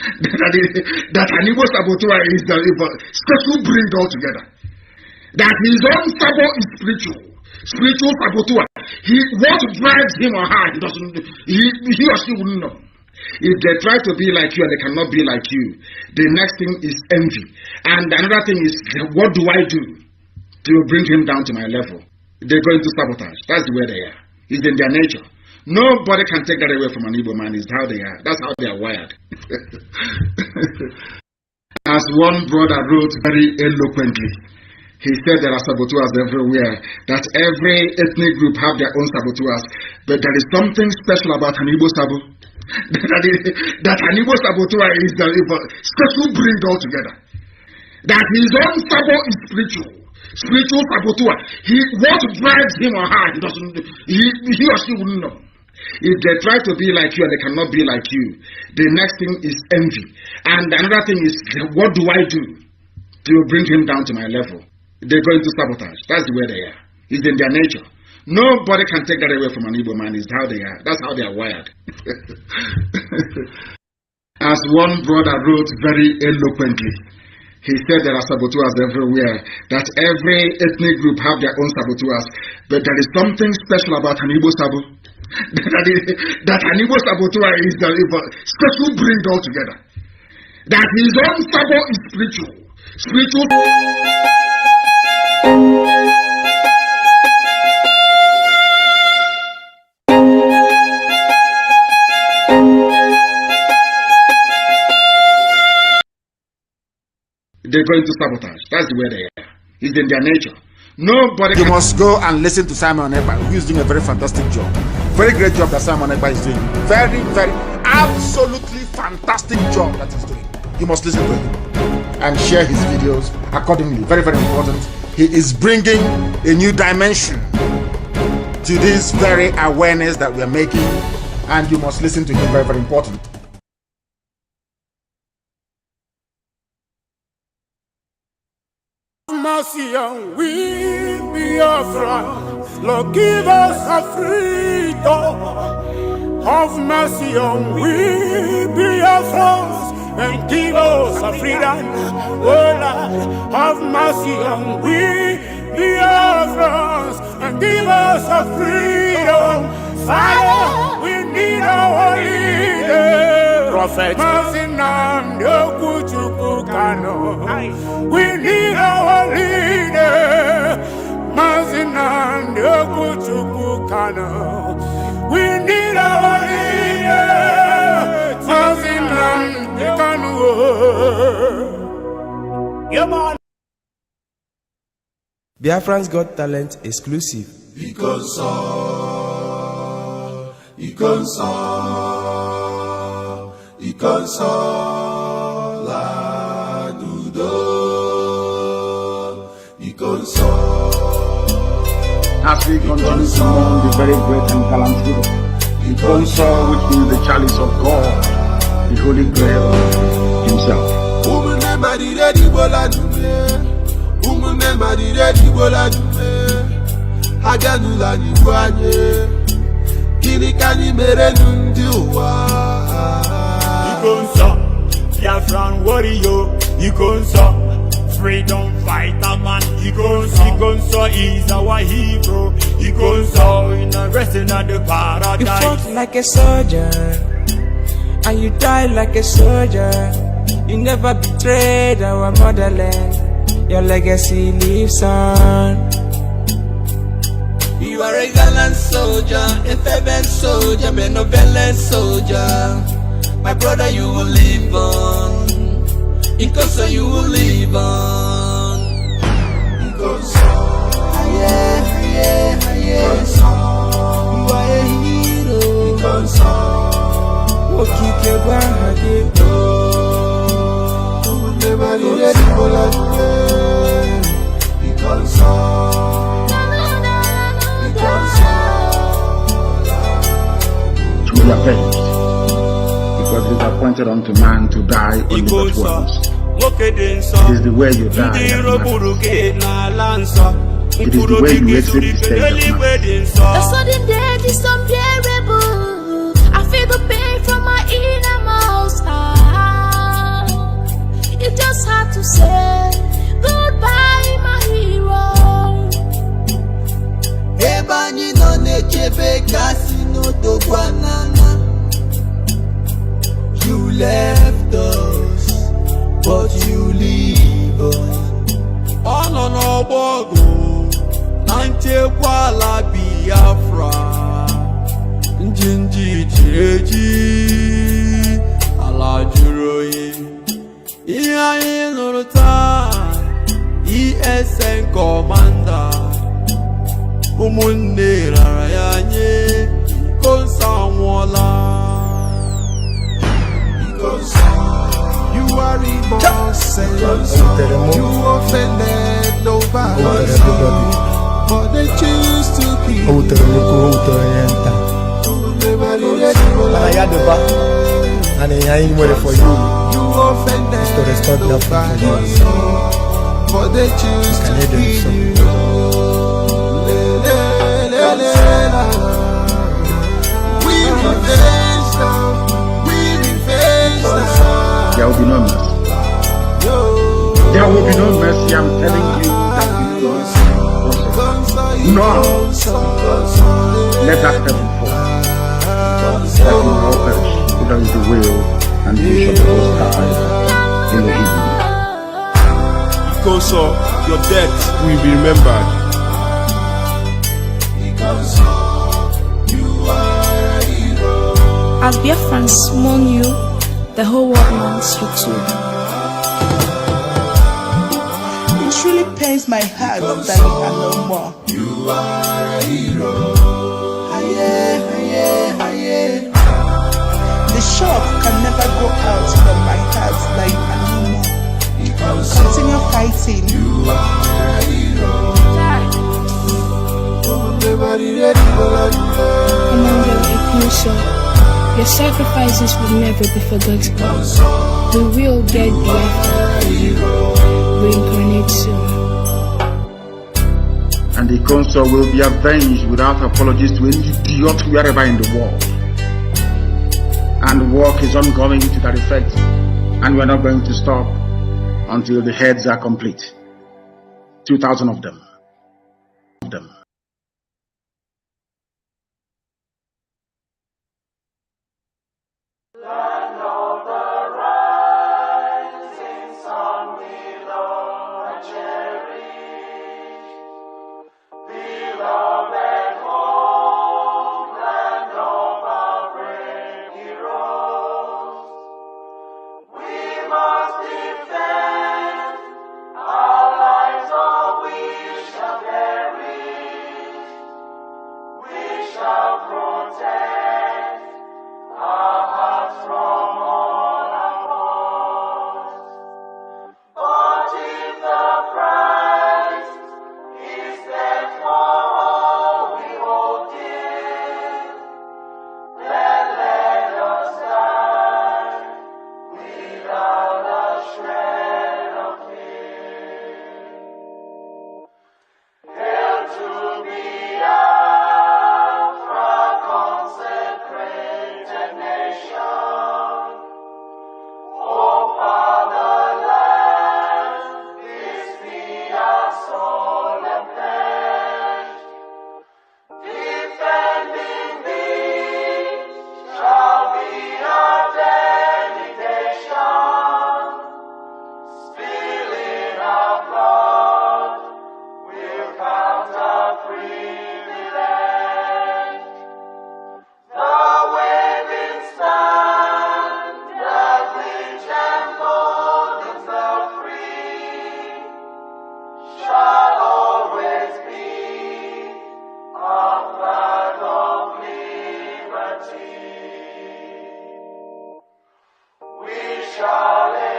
that an Igbo saboteur is the special breed altogether. That his own sabo is spiritual saboteur. What drives him or her, he or she wouldn't know. If they try to be like you and they cannot be like you, the next thing is envy. And another thing is, what do I do to bring him down to my level? They're going to sabotage. That's the way they are. It's in their nature. Nobody can take that away from an Igbo man. It's how they are. That's how they are wired. As one brother wrote very eloquently, he said there are saboteurs everywhere, that every ethnic group have their own saboteurs, but there is something special about an Igbo sabo. that an Igbo saboteur is the special breed altogether. That his own sabo is spiritual saboteur. What drives him or her, he or she wouldn't know. If they try to be like you and they cannot be like you, the next thing is envy. And another thing is, what do I do to bring him down to my level? They're going to sabotage. That's the way they are. It's in their nature. Nobody can take that away from an Igbo man. It's how they are. That's how they are wired. As one brother wrote very eloquently, he said there are saboteurs everywhere, that every ethnic group have their own saboteurs, but there is something special about an Igbo sabo. that an Igbo saboteur is the special breed altogether. That his own sabo is spiritual. They're going to sabotage. That's the way they are. It's in their nature. Nobody. You must go and listen to Simon Ekpa, who is doing a very fantastic job. Very great job that Simon Ekpa is doing. Very, very, absolutely fantastic job that he's doing. You must listen to him and share his videos accordingly. Very, very important. He is bringing a new dimension to this very awareness that we are making, and you must listen to him. Very, very important. Mercy and we be your friend. Lord, give us a freedom. Have mercy on we be your friends and give us a freedom. Oh Lord, have mercy on we be your friends and give us a freedom. Father, we need our leader. Prophet, mercy and we need our leader. Mercy and we need our leader. Mercy and Biafran's Got Talent exclusive. Because as we continue to mourn the very great and talented, the console which is the chalice of God, the Holy Grail himself. Biafran warrior, freedom fighter man, Igonso is our hero, Igonso in a resting at the paradise. You fought like a soldier, and you died like a soldier. You never betrayed our motherland. Your legacy lives on. You are a gallant soldier, a fervent soldier, benevolent soldier. My brother, you will live on. because so you will live on. Because so, yeah, you are a hero. Because so, what keep your back never needed people like because so, to be avenged, because it is appointed unto man to die only but once. It is the way you die that matters. It is the way you exit the stage that matters. The sudden death is unbearable. I feel the pain from my innermost heart. You just have to say goodbye, my hero. Ebani no nechebe kasino do guanana. You left us, but you live on. Oh no bogo, nante kwala Biafra. Njinji jireji, ala juroye. Iya inuruta, ESN commander. Umunne rarayanye, konsamwala. you are innocent. You offended nobody, but they choose to keep you. Never needed people like and I ain't waiting for you. You offended to restore that for you. But they choose to keep you. We revenge now. We revenge now. There will be no mercy. There will be no mercy. I'm telling you that will be no mercy. Let that heaven fall. Let him all perish. That is the will and the vision of the Most High in the Hebrew. Because your death will be remembered. As Biafrans mourn you, the whole world mourns you too. It truly pains my heart that you are no more. You are a hero. The shock can never go out from my heart that you are no more. Continue fighting. You are a hero. Your sacrifices will never be forgotten. We will get Biafra. Reincarnate soon. And the council will be avenged without apologies to any idiot wherever in the world. And work is ongoing to that effect, and we're not going to stop until the heads are complete. 2,000 of them. Protect our hearts from we shall live.